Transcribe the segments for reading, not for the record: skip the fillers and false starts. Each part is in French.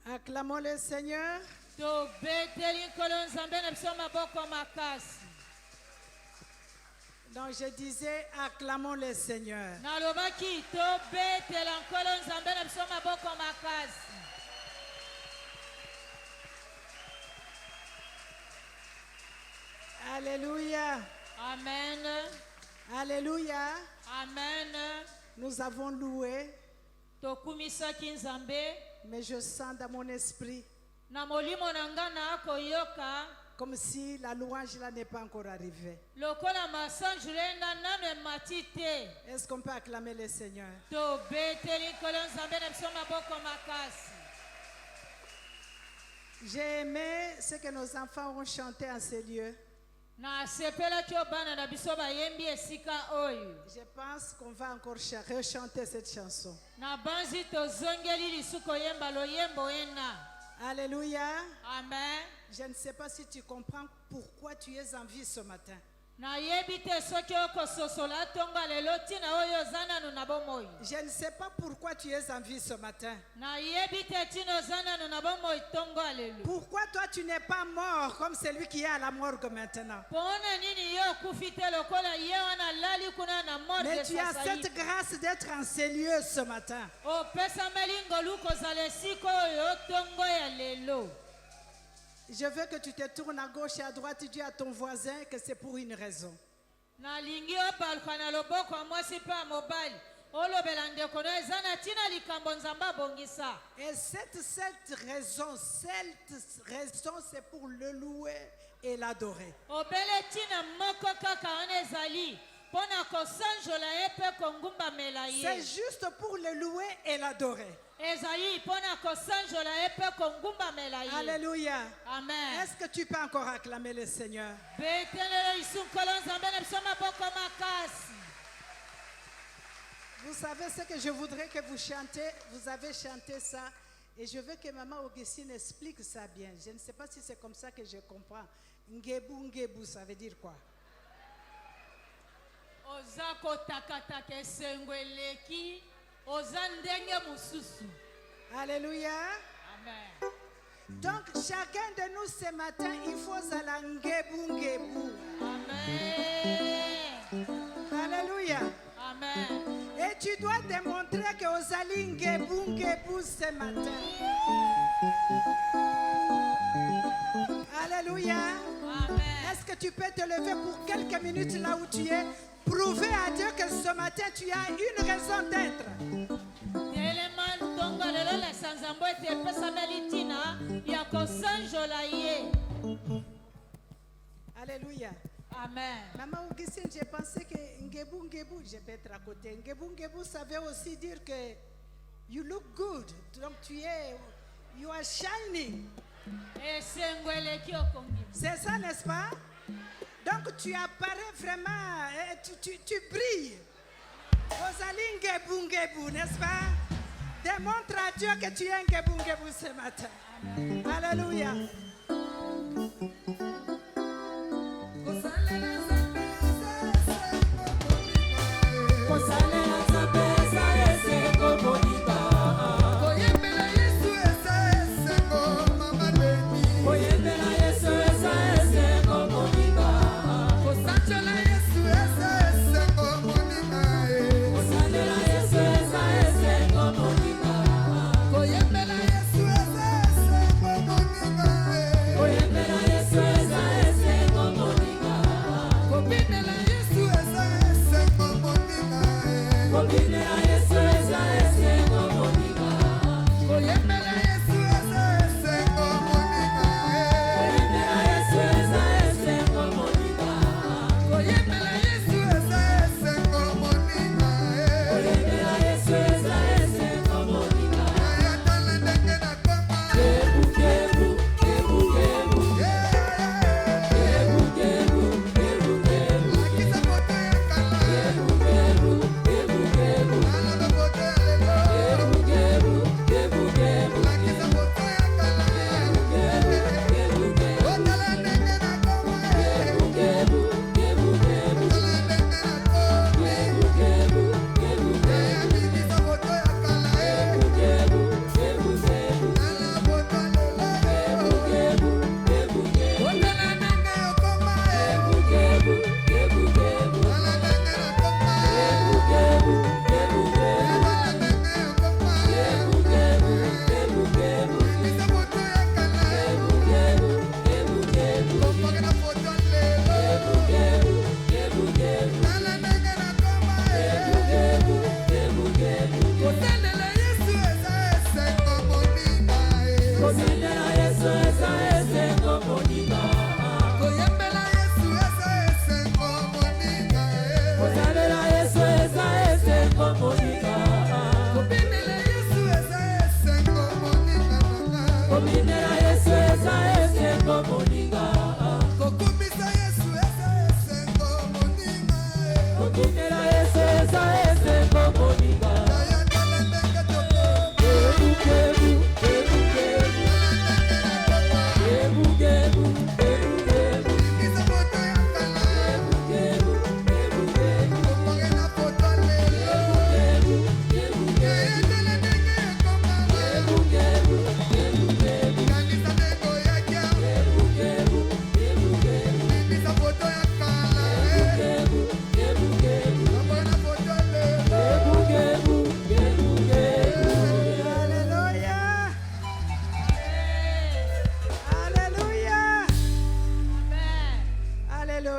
Acclamons le Seigneur. Donc je disais, acclamons le Seigneur. Alléluia. Amen. Alléluia. Amen. Nous avons loué, Tokumisaki Nzambe. mais je sens dans mon esprit Na molimo nanga na koyoka. comme si la louange là n'est pas encore arrivée. Lokola masanjule na nanu matite. Est-ce qu'on peut acclamer le Seigneur? To beteli nkolo Nzambe na biso maboko makasi. J'ai aimé ce que nos enfants ont chanté en ces lieux. Na sepelaki obana na biso bayembi esika oyo. Je pense qu'on va encore rechanter cette chanson. Na banzi tozongeli lisuku koyemba loyembo ena. Alléluia. Amen. Je ne sais pas si tu comprends pourquoi tu es en vie ce matin. Na yebite soki okososola tonga lelo tina oyo zana nu na bomoi. Je ne sais pas pourquoi tu es en vie ce matin. Na yebite tino zana nu na bomoi tonga lelo. Pourquoi toi tu n'es pas mort comme celui qui est à la morgue maintenant? Pona nini yo kufite lokola ye wana lali kuna na mort. Mais tu as cette grâce d'être en ces lieux ce matin. O pesa melingo luko zale siko yo tongo ya lelo. Je veux que tu te tournes à gauche et à droite, tu dis à ton voisin que c'est pour une raison. Na lingi opaluka na loboko amwasi pa mobali. Olobela ndeko na ezana tina likambo nzamba bongisa. Et cette raison, c'est pour le louer et l'adorer. Obele tina moko kaka wana ezali. Pona kosanjola epe kongumba mela ye. C'est juste pour le louer et l'adorer. Ezali pona kosanjola epe kongumba mela ye. Alléluia. Amen. Est-ce que tu peux encore acclamer le Seigneur? Betelelo isunkolo nzambe na biso maboko makasi. Vous savez ce que je voudrais que vous chantez. Vous avez chanté ça. Et je veux que Maman Augustine explique ça bien. Je ne sais pas si c'est comme ça que je comprends. Ngebu, ngebu, ça veut dire quoi? Ozako takataka esengweleki. Ozandenge mususu. Alléluia. Amen. Donc chacun de nous ce matin, il faut la ngebu, ngebu. Amen. Alléluia. Amen. Et tu dois démontrer que Ozali ngebu, ngebu ce matin. Alléluia. Amen. Est-ce que tu peux te lever pour quelques minutes là où tu es? Prouver à Dieu que ce matin tu as une raison d'être. Alléluia. Amen. Maman Augustine, j'ai pensé que ngebu, ngebu, je vais être à côté. Ngebu, ngebu, ça veut aussi dire que you look good. Donc you are shining. C'est ça, n'est-ce pas? Donc tu apparais vraiment, tu brilles. Ozali ngebu, ngebu, n'est-ce pas? Démontre à Dieu que tu es ngebu, ngebu ce matin. Amen. Alléluia.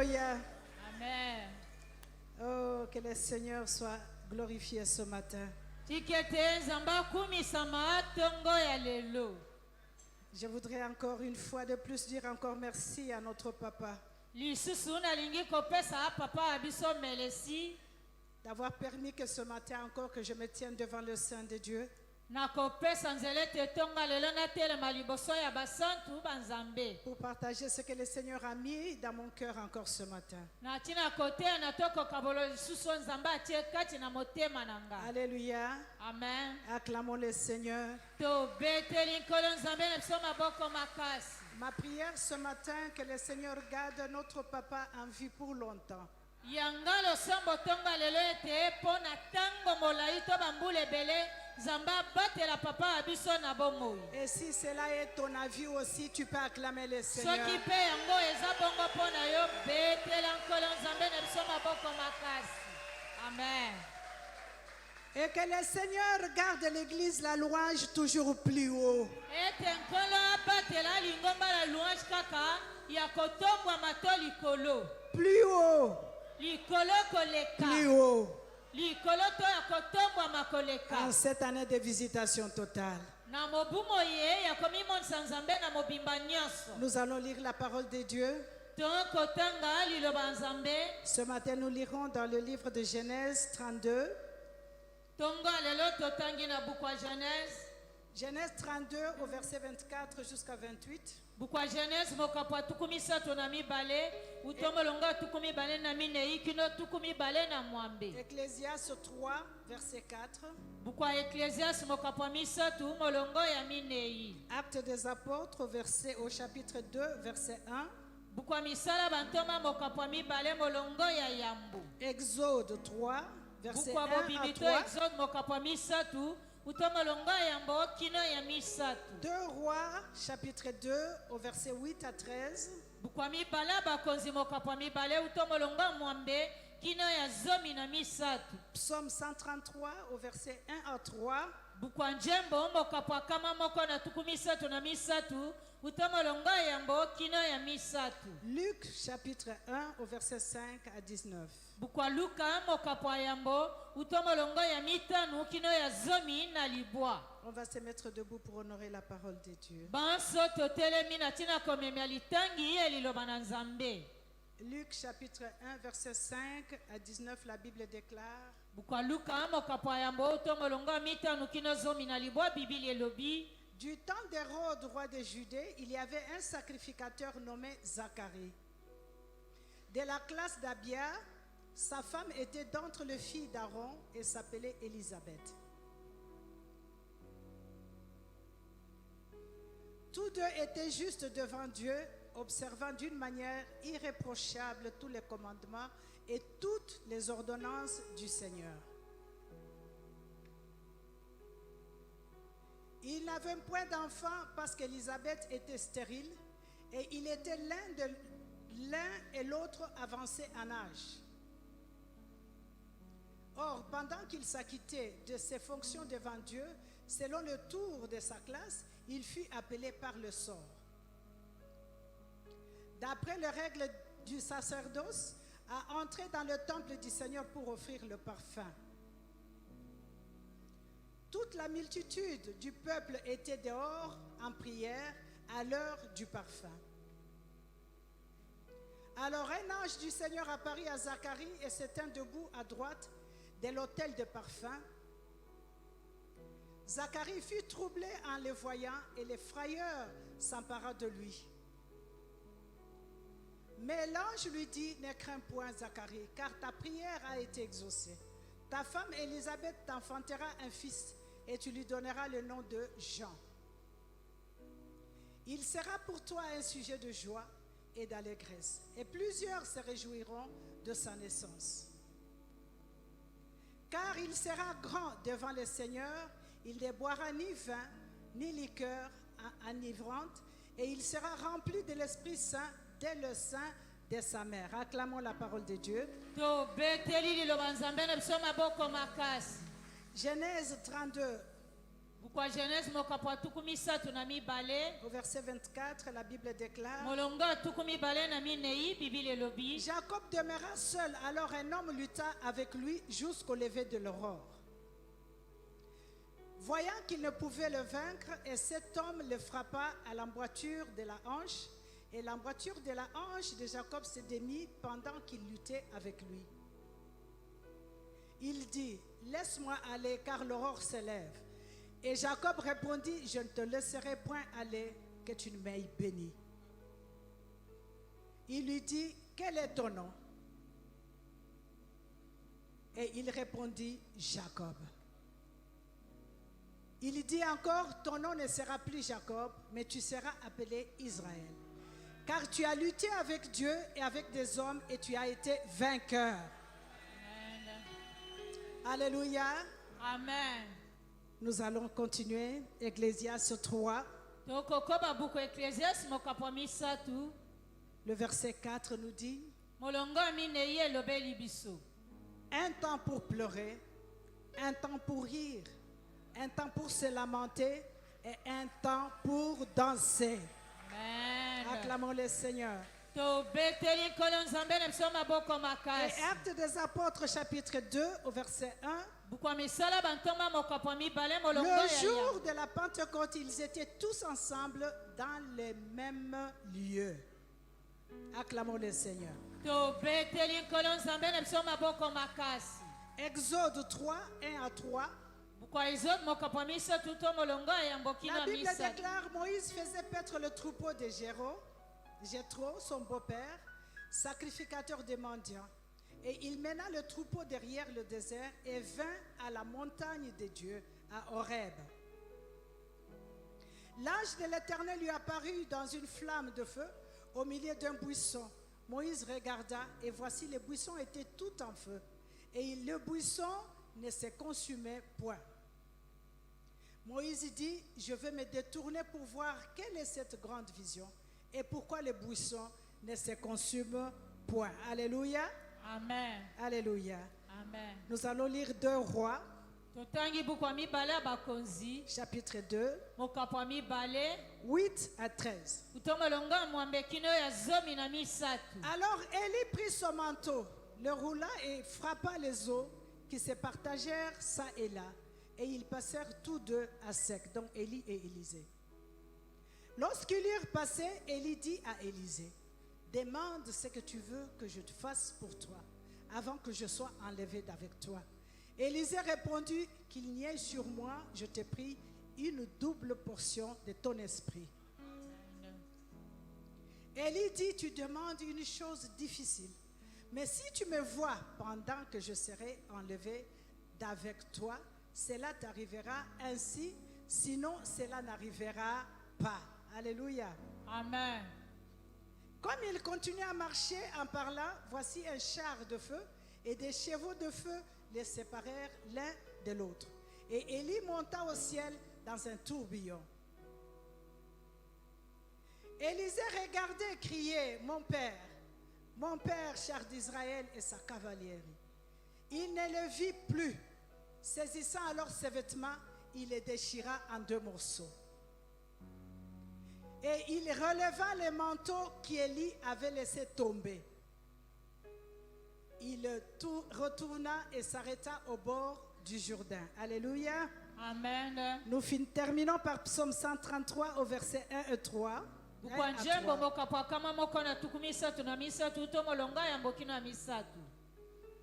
Alléluia. Amen. Oh, que le Seigneur soit glorifié ce matin. Tikete nzamba kumisama tongo ya lelo. Je voudrais encore une fois de plus dire encore merci à notre papa Lisusu nalingi kopesa papa abiso melesi d'avoir permis que ce matin encore que je me tienne devant le sein de Dieu na kopesa nzele te tonga lelo na telema liboso ya basantu banzambe. pour partager ce que le Seigneur a mis dans mon cœur encore ce matin. Na tina kote na toko kabolo lisusu nzamba atie kati na motema nanga. Alléluia. Amen. Acclamons le Seigneur. To beteli nkolo nzambe na biso maboko makasi. Ma prière ce matin, que le Seigneur garde notre papa en vie pour longtemps. Yangalo sombo tonga lelo ete pona tango molai to bambule bele zamba batela papa abiso na bomoi. Et si cela est ton avis aussi, tu peux acclamer le Seigneur. Soki pe yango eza bongo pona yo betela nkolo nzambe na biso maboko makasi. Amen. Et que le Seigneur garde l'église, la louange toujours plus haut. Ete nkolo batela lingomba la louange kaka ya kotombwa mato likolo. Plus haut. Likolo koleka. Plus haut. Likolo to ya kotombwa makoleka. En cette année de visitation totale. Na mobumo ye ya komimonisa nzambe na mobimba nyonso. Nous allons lire la parole de Dieu. Tokotanga liloba nzambe. Ce matin, nous lirons dans le livre de Genèse 32. Tonga lelo totangi na bukwa Genèse. Genèse 32 au verset 24 jusqu'à 28. Bukwa Genèse mokapwa tukumi sato na mibale. Utomolonga tukumi bale na minei kino tukumi bale na mwambe. Ecclésiaste 3 verset 4. Bukwa Ecclésiaste mokapwa misatu molongo ya minei. Actes des apôtres au chapitre 2 verset 1. Bukwa misala bantoma mokapwa mibale molongo ya yambu. Exode 3 verset Bukwa 1 à bobimito 3. Exode mokapwa misatu. Utomolongo ya yambo kino ya misatu. 2 Rois chapitre 2 au verset 8 à 13. Bukwa mibala bakonzi mokapwa mibale utomolongo mwambe kino ya zomi na misatu. Psaume 133 au verset 1 à 3. Bukwa njembo mokapwa kama moko na tuku misatu na misatu utomolongo yambo kino ya misatu. Luc chapitre 1 au verset 5 à 19. Bukwa Luka mokapwa yambo utomolongo ya mitanu kino ya zomi na libwa. On va se mettre debout pour honorer la parole de Dieu. Banso totelemi na tina komemia litangi eliloba na nzambe. Luc chapitre 1 verset 5 à 19, la Bible déclare: Bukwa Luka mokapwa yambo utomolongo mitanu kino zomi na libwa Bibili elobi. Du temps d'Hérode, roi de Judée, il y avait un sacrificateur nommé Zacharie. De la classe d'Abia, sa femme était d'entre les filles d'Aaron et s'appelait Élisabeth. Tous deux étaient justes devant Dieu, observant d'une manière irréprochable tous les commandements et toutes les ordonnances du Seigneur. Il n'avait point d'enfant parce qu'Élisabeth était stérile et il était l'un et l'autre avancés en âge. Or, pendant qu'il s'acquittait de ses fonctions devant Dieu, selon le tour de sa classe, il fut appelé par le sort. D'après les règles du sacerdoce, à entrer dans le temple du Seigneur pour offrir le parfum. Toute la multitude du peuple était dehors en prière à l'heure du parfum. Alors un ange du Seigneur apparut à Zacharie et se tint debout à droite de l'autel de parfum. Zacharie fut troublé en le voyant et les frayeurs s'emparèrent de lui. Mais l'ange lui dit: ne crains point, Zacharie, car ta prière a été exaucée. Ta femme Élisabeth t'enfantera un fils et tu lui donneras le nom de Jean. Il sera pour toi un sujet de joie et d'allégresse, et plusieurs se réjouiront de sa naissance. Car il sera grand devant le Seigneur, il ne boira ni vin, ni liqueur enivrante, et il sera rempli de l'Esprit Saint dès le sein de sa mère. Acclamons la parole de Dieu. Genèse 32, Bukwa Genèse mokapwa tukumi satu na mibale. Au verset 24, la Bible déclare: Molonga tukumi bale na minei Bibili lobi. Jacob demeura seul, alors un homme lutta avec lui jusqu'au lever de l'aurore. Voyant qu'il ne pouvait le vaincre, et cet homme le frappa à l'emboîture de la hanche, et l'emboîture de la hanche de Jacob se démit pendant qu'il luttait avec lui. Il dit: Laisse-moi aller, car l'aurore se lève. Et Jacob répondit: Je ne te laisserai point aller, que tu ne m'aies béni. Il lui dit: Quel est ton nom? Et il répondit: Jacob. Il dit encore: Ton nom ne sera plus Jacob, mais tu seras appelé Israël. Car tu as lutté avec Dieu et avec des hommes, et tu as été vainqueur. Amen. Alléluia. Amen. Nous allons continuer. Ecclésiaste 3, Tokokoba buku Ecclésiaste mokapwa misatu. le verset 4 nous dit: Molonga minei elobeli biso. Un temps pour pleurer, un temps pour rire, un temps pour se lamenter et un temps pour danser. Amen. Acclamons le Seigneur. Tobeteli nkolo nzambe na biso maboko Et makasi. Actes des Apôtres chapitre 2 au verset 1. Bukwa misala bantoma mokapwa mibale molongo ya Le jour ya. de la Pentecôte, ils étaient tous ensemble dans les mêmes lieux. Acclamons le Seigneur. Tobeteli nkolo nzambe na biso maboko makasi. Exode 3, 1 à 3. Bukwa Exode mokapwa misatu to molongo ya mbokino La ya Bible misatu. déclare: Moïse faisait paître le troupeau de Jéthro, son beau-père, sacrificateur des mendiants. Et il mena le troupeau derrière le désert et vint à la montagne de Dieu, à Horeb. L'ange de l'Éternel lui apparut dans une flamme de feu au milieu d'un buisson. Moïse regarda et voici, le buisson était tout en feu et le buisson ne se consumait point. Moïse dit: Je vais me détourner pour voir quelle est cette grande vision et pourquoi le buisson ne se consume point. Alléluia. Amen. Alléluia. Amen. Nous allons lire 2 Rois, Totangi bukwa mibale ya bakonzi. chapitre 2, Mokapwa mibale. 8 à 13. Utomolonga ya mwambekino ya zomi na misatu. Alors Élie prit son manteau, le roula et frappa les eaux qui se partagèrent ça et là. Et ils passèrent tous deux à sec, donc Élie et Élisée. Lorsqu'ils eurent passé, Élie dit à Élisée: Demande ce que tu veux que je te fasse pour toi, avant que je sois enlevé d'avec toi. Élisée répondit: Qu'il n'y ait sur moi, je te prie, une double portion de ton esprit. Élie dit: Tu demandes une chose difficile, mais si tu me vois pendant que je serai enlevé d'avec toi, cela t'arrivera ainsi, sinon cela n'arrivera pas. Alléluia. Amen. Comme il continuait à marcher en parlant, voici un char de feu et des chevaux de feu les séparèrent l'un de l'autre. Et Élie monta au ciel dans un tourbillon. Élisée regardait et criait: Mon père, char d'Israël et sa cavalerie. Il ne le vit plus. Saisissant alors ses vêtements, il les déchira en 2 morceaux. Et il releva les manteaux qu'Élie avait laissés tomber. Il retourna et s'arrêta au bord du Jourdain. Alléluia. Amen. Nous terminons par Psaume 133 au verset 1 et 3. Bukwa njembo mokapwa kama moko na tuku misatu na misatu. Utomolonga ya mbokino ya misatu.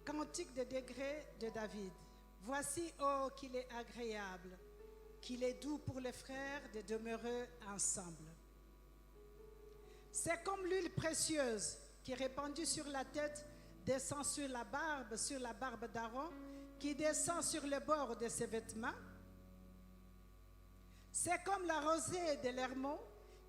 Cantique de degré de David. Voici, oh, qu'il est agréable, qu'il est doux pour les frères de demeurer ensemble. C'est comme l'huile précieuse qui, répandue sur la tête, descend sur la barbe d'Aaron, qui descend sur le bord de ses vêtements. C'est comme la rosée de l'Hermon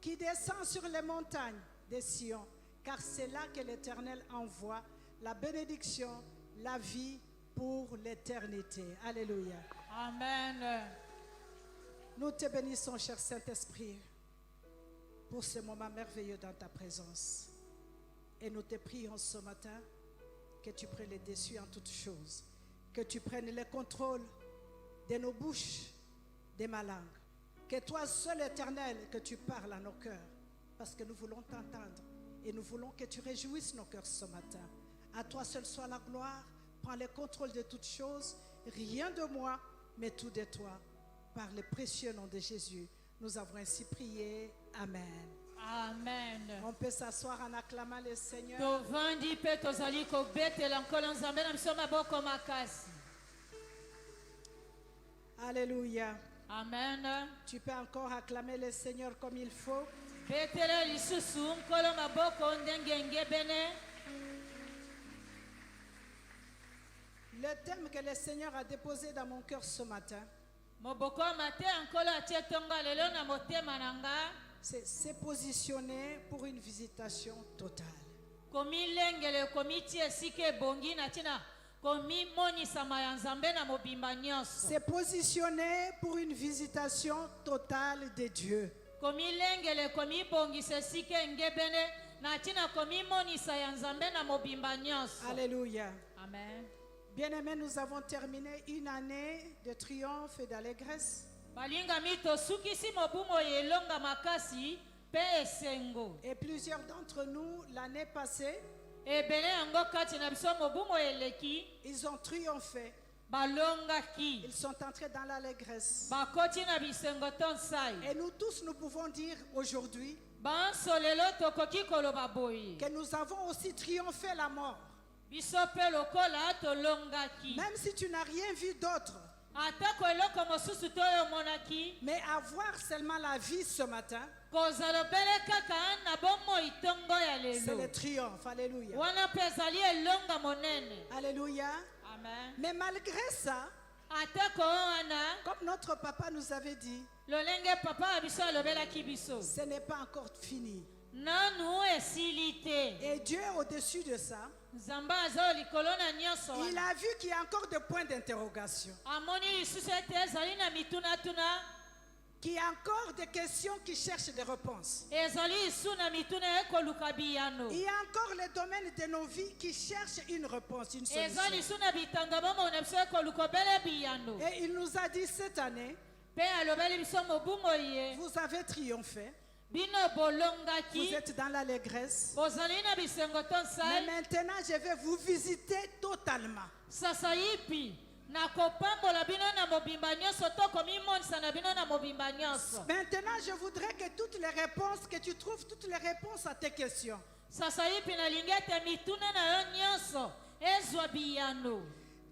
qui descend sur les montagnes de Sion, car c'est là que l'Éternel envoie la bénédiction, la vie pour l'éternité. Alléluia. Amen. Nous te bénissons, cher Saint-Esprit, pour ce moment merveilleux dans ta présence. Et nous te prions ce matin que tu prennes le dessus en toutes choses, que tu prennes le contrôle de nos bouches, de ma langue. Que toi seul, Éternel, que tu parles à nos cœurs, parce que nous voulons t'entendre et nous voulons que tu réjouisses nos cœurs ce matin. À toi seul soit la gloire, prends le contrôle de toutes choses, rien de moi, mais tout de toi. Par le précieux nom de Jésus, nous avons ainsi prié. Amen. Amen. On peut s'asseoir en acclamant le Seigneur. tovandi mpe tozali kobetela nkolo nzambe na biso maboko makasi. Alléluia. Amen. Tu peux encore acclamer le Seigneur comme il faut. betela lisusu nkolo maboko ndenge ngebene. Le thème que le Seigneur a déposé dans mon cœur ce matin, moboko mate nkolo atie tonga lelo na motema na nga. c'est se positionner pour une visitation totale. komi lengele komi tie esika ebongi na ntina komi monisama ya nzambe na mobimba nyonso. Se positionner pour une visitation totale de Dieu. komi lengele komi bongisa esika ngebene na ntina komi monisa ya nzambe na mobimba nyonso. Alléluia. Amen. Bien-aimés, nous avons terminé une année de triomphe et d'allégresse. balingami tosukisi mobumo elonga makasi mpe esengo. Et plusieurs d'entre nous, l'année passée, ebele yango kati na biso mobumo eleki ils ont triomphé. balongaki Ils sont entrés dans l'allégresse. bakoti na bisengo to nsai. Et nous tous, nous pouvons dire aujourd'hui banso lelo tokoki koloba boye que nous avons aussi triomphé la mort. biso mpe lokola tolongaki. Même si tu n'as rien vu d'autre, atako eloko mosusu to oyo omonaki mais avoir seulement la vie ce matin, kozala obele kaka na bomoi ntongo ya c'est le lelo triomphe. Alléluia. wana mpe ezali elonga monene. Alléluia. Amen. Mais malgré ça, atako wana comme notre papa nous avait dit, lolenge papa ya biso alobelaki biso ce n'est pas encore fini. nanu esili te. Et Dieu, au-dessus de ça, nzambe aza oyo likolo na nyonso il wana a vu qu'il y a encore des points d'interrogation, amoni lisusu ete ezali na mitunatuna qu'il y a encore des questions qui cherchent des réponses. ezali lisu na mituna ekoluka biyano Il y a encore les domaines de nos vies qui cherchent une réponse, une eza solution. lisu na bitanga bomoi na biso ekoluka obele biyano Et il nous a dit cette année, mpe alobeli biso mobumoi ye vous avez triomphé, bino vous bolongaki êtes dans l'allégresse. bozali na bisengo to Mais nsai. maintenant, je vais vous visiter totalement. sasa yipi nakopambola bino na mobimba nyonso to komimonisa na bino na mobimba nyonso. Maintenant, je voudrais que toutes les réponses, que tu trouves toutes les réponses à tes questions. sasa yipi nalingi ete mituna na yo nyonso ezwa biyano.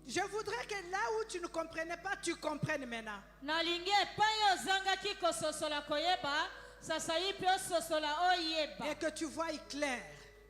Je voudrais que là où tu ne comprenais pas, tu comprennes maintenant. nalingi epai ozangaki kososola koyeba sasa yipi ososola oyeba Et que tu vois clair.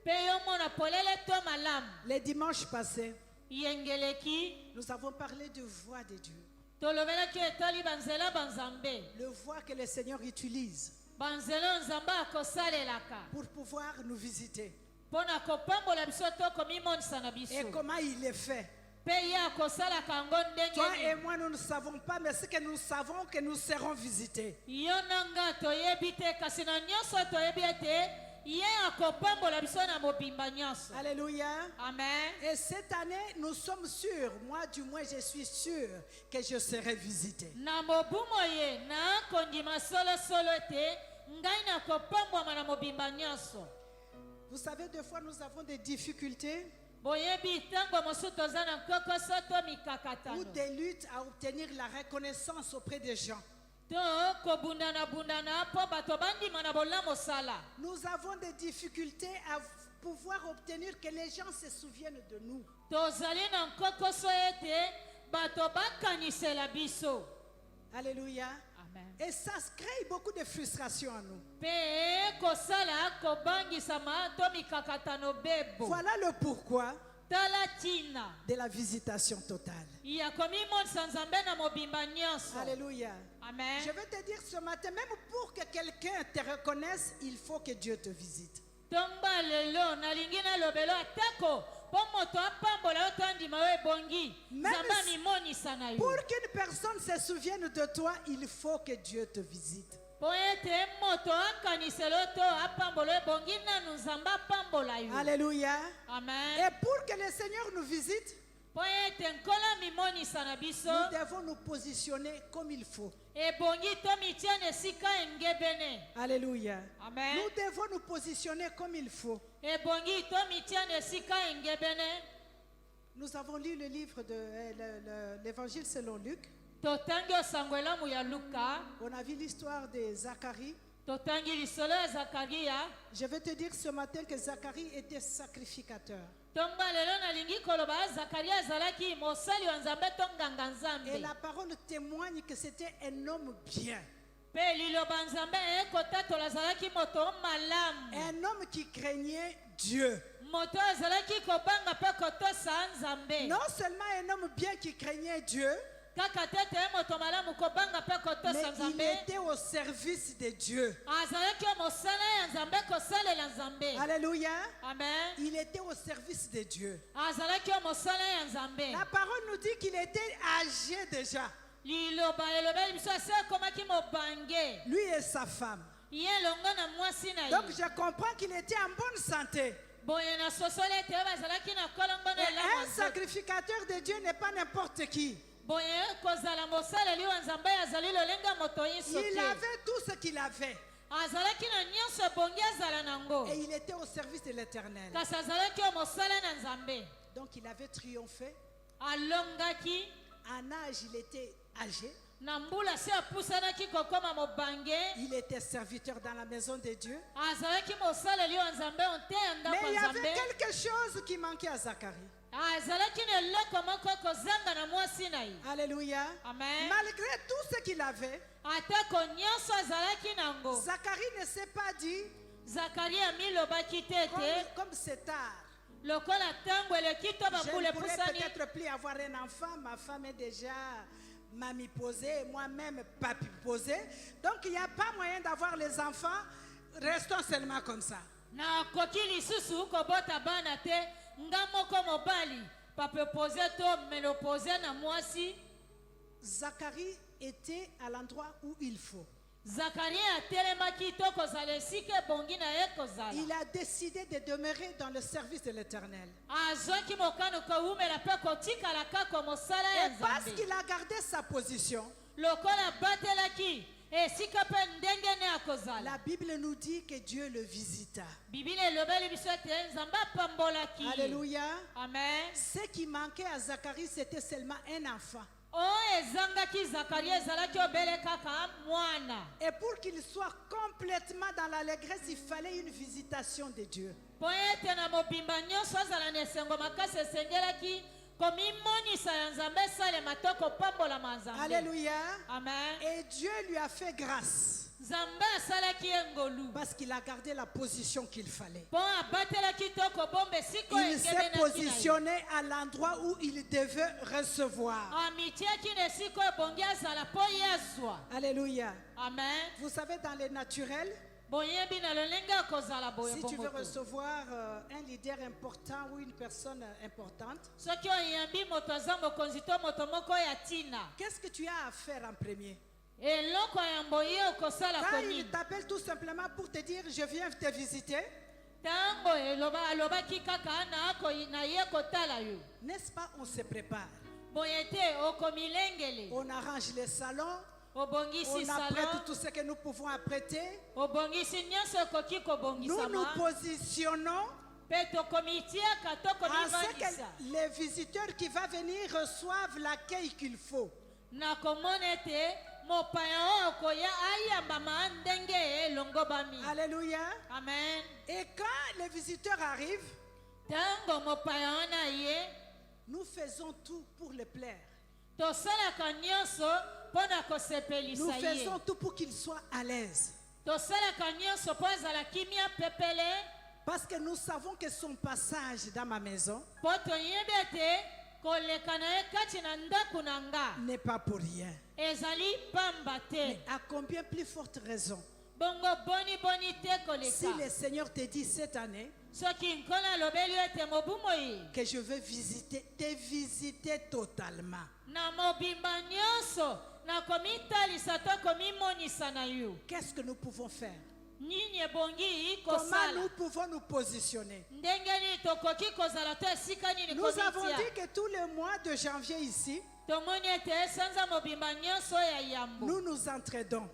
mpe yomona polele to malamu. Les dimanches passés, yengeleki nous avons parlé de voix de Dieu. tolobelaki etali banzela banzambe Le voix que le Seigneur utilise banzela oyo nzambe akosalelaka pour pouvoir nous visiter. mpo na kopambola biso to komimonisa na biso Et comment il est fait. mpe ye akosalaka yango ndenge Toi et nini. moi, nous ne savons pas, mais ce que nous savons, que nous serons visités. yo na nga toyebi te kasi na nyonso toyebi ete ye akopambola biso na mobimba nyonso. Alléluia. Amen. Et cette année, nous sommes sûrs, moi du moins je suis sûr que je serai visité. na mobumo ye na kondima solosolo ete ngai nakopambwama na mobimba nyonso. Vous savez, des fois nous avons des difficultés boyebi ntango mosusu toza na kokoso to ou mikakatano des luttes à obtenir la reconnaissance auprès des gens. to kobundana mpo bato bandima na bolamu osala. Nous avons des difficultés à pouvoir obtenir que les gens se souviennent de nous. tozali na nkokoso ete bato bakanisela biso. Alléluia. Amen. Et ça crée beaucoup de frustration en nous. mpe kosala kobangisama to mikakatano bebo. Voilà le pourquoi tala ntina de la visitation totale. ya komimonisa nzambe na mobimba nyonso. Alléluia. Amen. Je vais te dire ce matin, même pour que quelqu'un te reconnaisse, il faut que Dieu te visite. tomba lelo nalingi nalobelo atako mpo moto apambola yo to andima yo ebongi Même nzambe si- amimonisa na yo Pour qu'une personne se souvienne de toi, il faut que Dieu te visite. mpo ete moto akanisela yo to apambola yo ebongi nanu nzambe apambola yo. Alléluia. Amen. Et pour que le Seigneur nous visite, mpo ete nkola mimonisa na biso nous devons nous positionner comme il faut. ebongi tomitia na esika engebene. Alléluia. Amen. Nous devons nous positionner comme il faut. ebongi tomitia na esika engebene. Nous avons lu le livre de l'évangile selon Luc. totangi osango elamu ya luka. On a vu l'histoire de Zacharie. totangi lisolo ya zakariya. Je vais te dire ce matin que Zacharie était sacrificateur. tonga lelo nalingi koloba zakariya azalaki mosali wa nzambe to nganga Et nzambe. la parole témoigne que c'était un homme bien. mpe liloba nzambe ekotatola azalaki moto malamu. Un homme qui craignait Dieu. moto azalaki kobanga mpe kotosa nzambe. Non seulement un homme bien qui craignait Dieu, kaka tete ye moto malamu kobanga mpe mais kotosa il nzambe. était au service de Dieu. azalaki mosala ya nzambe kosalela nzambe. Alléluia. amen. Il était au service de Dieu. azalaki mosala ya nzambe. La parole nous dit qu'il était âgé déjà. liloba elobeli biso asi akomaki mobange. Lui et sa femme. ye elongo na mwasi na Donc ye. je comprends qu'il était en bonne santé. boye na sosoli ete oyo bazalaki na kolongo na Et elamu un ya nzoto. sacrificateur de Dieu n'est pas n'importe qui. boye kozala mosaleli wa nzambe azali lolenga moto nyonso Il te. avait tout ce qu'il avait. azalaki na nyonso ebongi azala nango. Et il était au service de l'Éternel. kasi azalaki mosala na nzambe. Donc il avait triomphé. alongaki. En âge, il était âgé. na mbula se apusanaki kokoma mobange. Il était serviteur dans la maison de Dieu. azalaki mosaleli wa nzambe onte ya Mais ndako il y ya avait nzambe. quelque chose qui manquait à Zacharie. azalaki na eloko moko kozanga na mwasi na ye. Alléluia. amen. Malgré tout ce qu'il avait, atako nyonso azalaki nango. Zacharie ne s'est pas dit, zakari amilobaki te ete comme c'est tard, lokola ntango eleki to je bambula ne pourrais epusani. peut-être plus avoir un enfant. Ma femme est déjà mamie posée, moi-même papi posé. Donc il n'y a pas moyen d'avoir les enfants. Restons seulement comme ça. nakoki lisusu kobota bana te nga moko mobali pape pose to menopose na mwasi. Zacharie était à l'endroit où il faut. zakari atelemaki to kozala esika ebongi na ye kozala. Il a décidé de demeurer dans le service de l'Éternel. azwaki mokano kowumela mpe kotikala kaka mosala ya Et parce nzambe. qu'il a gardé sa position, lokola abatelaki esika mpe ndenge ne akozala. la Bible nous dit que Dieu le visita. biblia elobeli biso ete nzambe apambolaki. Alléluia. amen. Ce qui manquait à Zacharie, c'était seulement un enfant. oyo ezangaki zakari ezalaki obele kaka mwana. Et pour qu'il soit complètement dans l'allégresse, il fallait une visitation de Dieu. mpo ete na mobimba nyonso azala na esengo makasi esengelaki komimonisa ya nzambe esalema to kopambolama nzambe. Alléluia. amen. Et Dieu lui a fait grâce nzambe asalaki ye ngolu parce qu'il a gardé la position qu'il fallait. mpo abatelaki to kobomba esika Il s'est engebenaki na ye. positionné à l'endroit où il devait recevoir. amitiaki na esika oyo ebongi azala mpo ye azwa. Alléluia. amen. Vous savez, dans les naturels, boyebi na lolenge akozala boye si tu veux bongo. recevoir un leader important ou une personne importante, soki oyambi moto aza mokonzi to moto moko ya ntina. qu'est-ce que tu as à faire en premier? eloko ya mboye okosala Quand il konini. t'appelle tout simplement pour te dire je viens te visiter, ntango alobaki kaka na ye kotala yo. n'est-ce pas, on se prépare. boye te okomilengele. On arrange les salons, obongisi on apprête salon. tout ce que nous pouvons apprêter. obongisi nyonso ekoki Nous nous kobongisama. positionnons mpe tokomitiaka to à ce komivandisa. que les visiteurs qui vont venir reçoivent l'accueil qu'il faut. na komona ete mopaya oyo okoya ayambama ndenge elongo bami. Alléluia. amen. Et quand les visiteurs arrivent, ntango mopaya wana ye nous faisons tout pour le plaire. tosalaka nyonso mpo na Nous kosepelisa ye. faisons tout pour qu'ils soient à l'aise. tosalaka nyonso mpo azala kimia pepele. Parce que nous savons que son passage dans ma maison mpo toyebi ete koleka na ye kati na ndako na nga n'est pas pour rien. ezali pamba te. Mais à combien plus forte raison, bongo boni te si koleka. le Seigneur te dit cette année soki nkona alobeli yo ete mobumo ye que je veux te visiter totalement. na mobimba nyonso nakomitalisa to komimonisa na yo. Qu'est-ce que nous pouvons faire? nini ebongi Comment kosala nous pouvons nous positionner? ndenge nini tokoki kozala to esika nini Nous avons komitia dit que tous les mois de janvier ici, tomoni ete sanza mobimba nyonso ya yambo nous nous entraidons.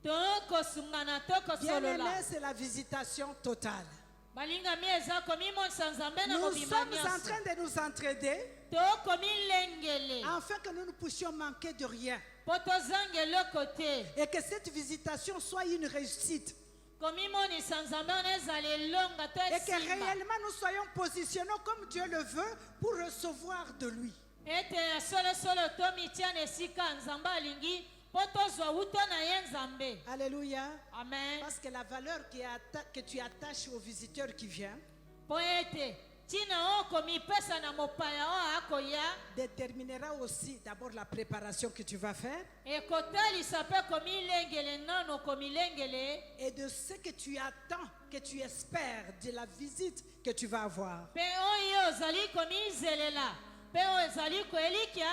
tokosungana Bien tokosolola aimé, c'est la visitation totale. balingami eza komimonisa nzambe na Nous mobimba sommes en nyonso train de nous entraider tokomi lengele afin que nous ne puissions manquer de rien. mpo tozanga eloko te Et que cette visitation soit une réussite. komimonisa nzambe wana ezala elonga to Et que esimba réellement nous soyons positionnés comme Dieu le veut pour recevoir de lui. ete ya solosolo tomitia na esika nzambe alingi mpo tozwa wuta na ye nzambe Alléluia. amen Parce que la valeur que tu attaches au visiteur qui vient mpo ete ntina oyo komipesa na mopaya oyo akoya déterminera aussi d'abord la préparation que tu vas faire ekotalisa mpe komilengele nano komilengele et de ce que tu attends, que tu espères de la visite que tu vas avoir. mpe oyo ozali komizelela mpe oyo ezali koelikya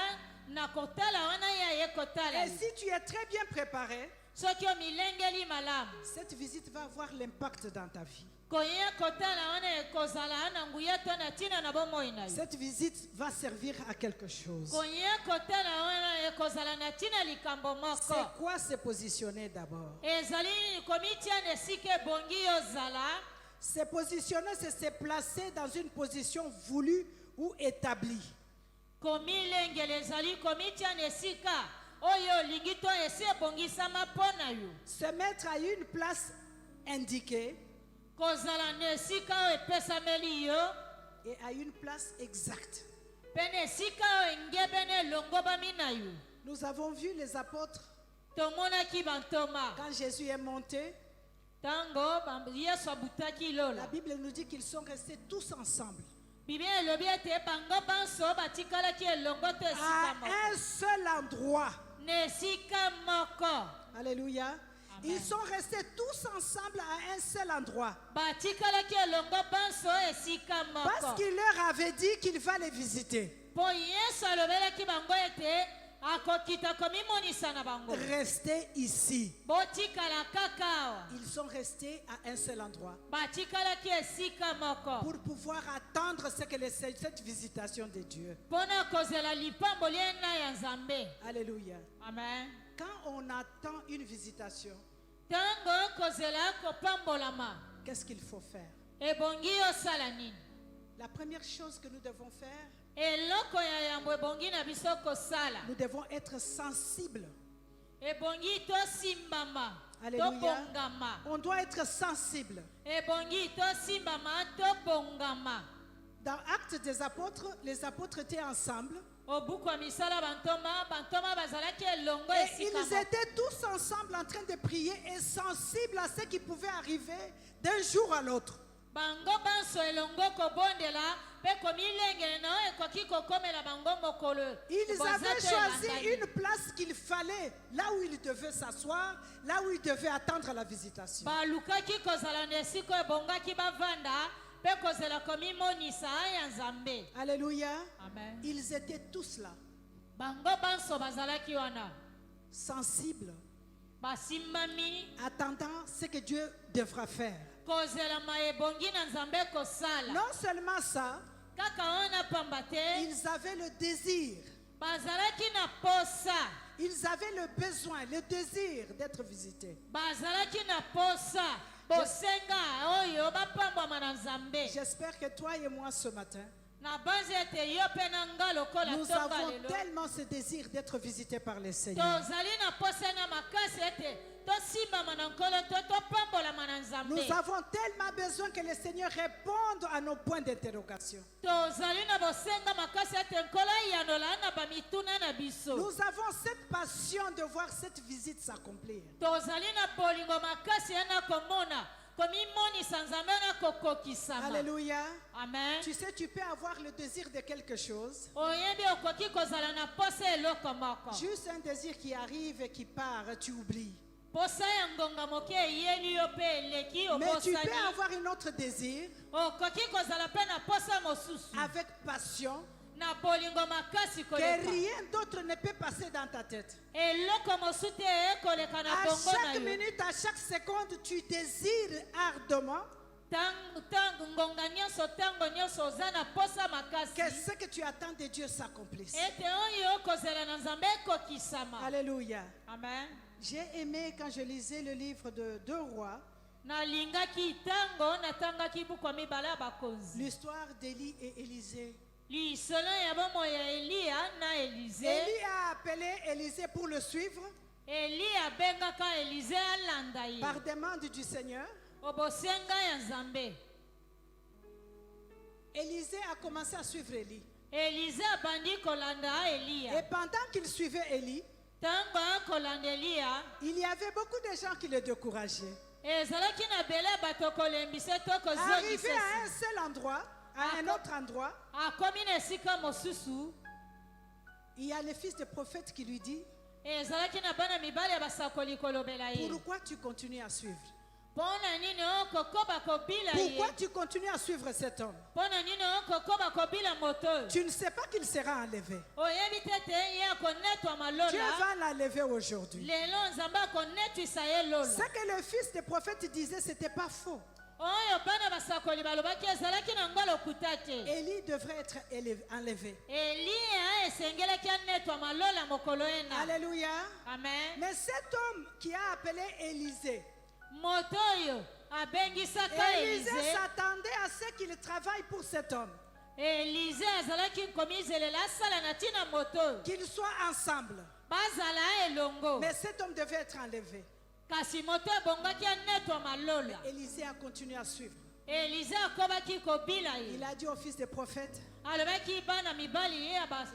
na kotala wana ye aye kotala Et si tu es très bien préparé, soki omilengeli malamu cette visite va avoir l'impact dans ta vie. koya kotala wana ekozala na nguya to na ntina na bomoi na yo Cette visite va servir à quelque chose. koya kotala wana ekozala na ntina likambo moko C'est quoi se positionner d'abord? ezali nini komitia na esika ebongi ozala Se positionner, c'est se placer dans une position voulue ou établie. komilengela ezali komitia na esika oyo olingi to esi ebongisama mpo na yo Se mettre à une place indiquée kozala na esika oyo epesameli yo et à une place exacte. mpe na esika oyo engebene elongobami na yo Nous avons vu les apôtres tomonaki bantoma quand Jésus est monté. ntango yesu abutaki La lola Bible nous dit qu'ils sont restés tous ensemble biblia elobi ete bango banso batikalaki elongo to esika à moko un seul endroit. na esika moko Alléluia. Ils sont restés tous ensemble à un seul endroit batikalaki elongo banso esika parce moko qu'il leur avait dit qu'il va les visiter. mpo yesu alobelaki bango ete akokita komimonisa na bango Restez ici. botikala kaka awa Ils sont restés à un seul endroit batikalaki esika moko pour pouvoir attendre ce que cette visitation de Dieu. mpona kozela lipambo liena ya nzambe Alléluia. amen Quand on attend une visitation, ntango kozela kopambolama qu'est-ce qu'il faut faire? ebongi osala nini La première chose que nous devons faire, eloko ya yambo ebongi na biso kosala nous devons être sensibles. ebongi tosimbama Alléluia. tobongama On doit être sensible. ebongi tosimbama tobongama Dans Actes des Apôtres, les apôtres étaient ensemble obuku ya misala bantoma bazalaki elongo et esika ils moko. étaient tous ensemble en train de prier et sensibles à ce qui pouvait arriver d'un jour à l'autre. bango banso elongo kobondela mpe komilengele na oyo ekoki kokomela bango mokolo Ils boza avaient to choisi elandani. une place qu'il fallait, là où ils devaient s'asseoir, là où ils devaient attendre la visitation. balukaki kozala na esika ebongaki bavanda mpe kozela komimonisa ya nzambe Alléluia. amen Ils étaient tous là, bango banso bazalaki wana sensibles, basimbami attendant ce que Dieu devra faire. kozelama ebongi na nzambe kosala Non seulement ça, kaka wana pamba te ils avaient le désir, bazalaki na posa ils avaient le besoin, le désir d'être visités. bazalaki na posa bosenga oyo bapambwama na nzambe J'espère que toi et moi ce matin, na banzi ete yo mpe na nga lokola nous tonga avons lelo tellement ce désir d'être visités par le Seigneur. tozali na posa na makasi ete tosimbama na nkolo to topambolama na nzambe Nous avons tellement besoin que le Seigneur réponde à nos points d'interrogation. tozali na bosenga makasi ete nkolo eyanola na bamituna na biso Nous avons cette passion de voir cette visite s'accomplir. tozali na bolingo makasi ya na komona komimonisa nzambe na kokokisama Alléluia. amen Tu sais, tu peux avoir le désir de quelque chose, oyebi okoki kozala na posa eloko moko juste un désir qui arrive et qui part, tu oublies. posa ya ngonga moke eyeli yo mpe eleki Mais tu peux obosani avoir un autre désir okoki kozala mpe na posa mosusu avec passion na bolingo makasi que koleka rien d'autre ne peut passer dans ta tête. eloko mosusu te ekoleka na À bongo na chaque yo minute, à chaque seconde, tu désires ardemment ngonga nyonso ntango nyonso oza na posa makasi que ce que tu attends de Dieu s'accomplisse. ete oyo okozela na nzambe ekokisama. Alléluia. Amen. J'ai aimé quand je lisais le livre de 2 Rois, nalingaki ntango natangaki buku ya mibale ya bakonzi l'histoire d'Élie et Élisée. lisolo ya bomoi ya eliya na elize. Élie a appelé Élisée pour le suivre eli abengaka elize alanda ye par demande du Seigneur. obosenga ya nzambe. Élisée a commencé à suivre Élie. elize abandi kolanda Et eliya pendant qu'il suivait Élie, ntango akolanda eliya il y avait beaucoup de gens qui le décourageaient. ezalaki na bele bato kolembisa to Arrivé kozongisa à un seul endroit, à un autre endroit, akomi na esika mosusu il y a le fils de prophète qui lui dit, ezalaki na bana mibali ya basakoli kolobela ye pourquoi tu continues à suivre? mpo na nini okokoba kobila Pourquoi ye tu continues à suivre cet homme? mpo na nini okokoba kobila moto oyo Tu ne sais pas qu'il sera enlevé. oyebi te te ye akonetwa Dieu malola va l'enlever aujourd'hui. lelo nzambe akonetwisa ye lola. Ce que le fils de prophète disait, ce n'était pas faux. oyo bana basakoli balobaki ezalaki na ngo lokuta te Élie devrait être enlevé. eliya esengelaki anetwa malola mokolo ena. Alléluia. Amen. Mais cet homme qui a appelé Élisée, moto oyo abengisaka Élisée elize s'attendait à ce qu'il travaille pour cet homme, elize azalaki komizelela asala na ntina moto oyo qu'ils soient ensemble. bazala elongo Mais cet homme devait être enlevé. kasi moto ebongaki anetwa malola. Élisée a continué à suivre. elize akobaki kobila ye Il a dit au fils des prophètes, alobaki bana mibali ye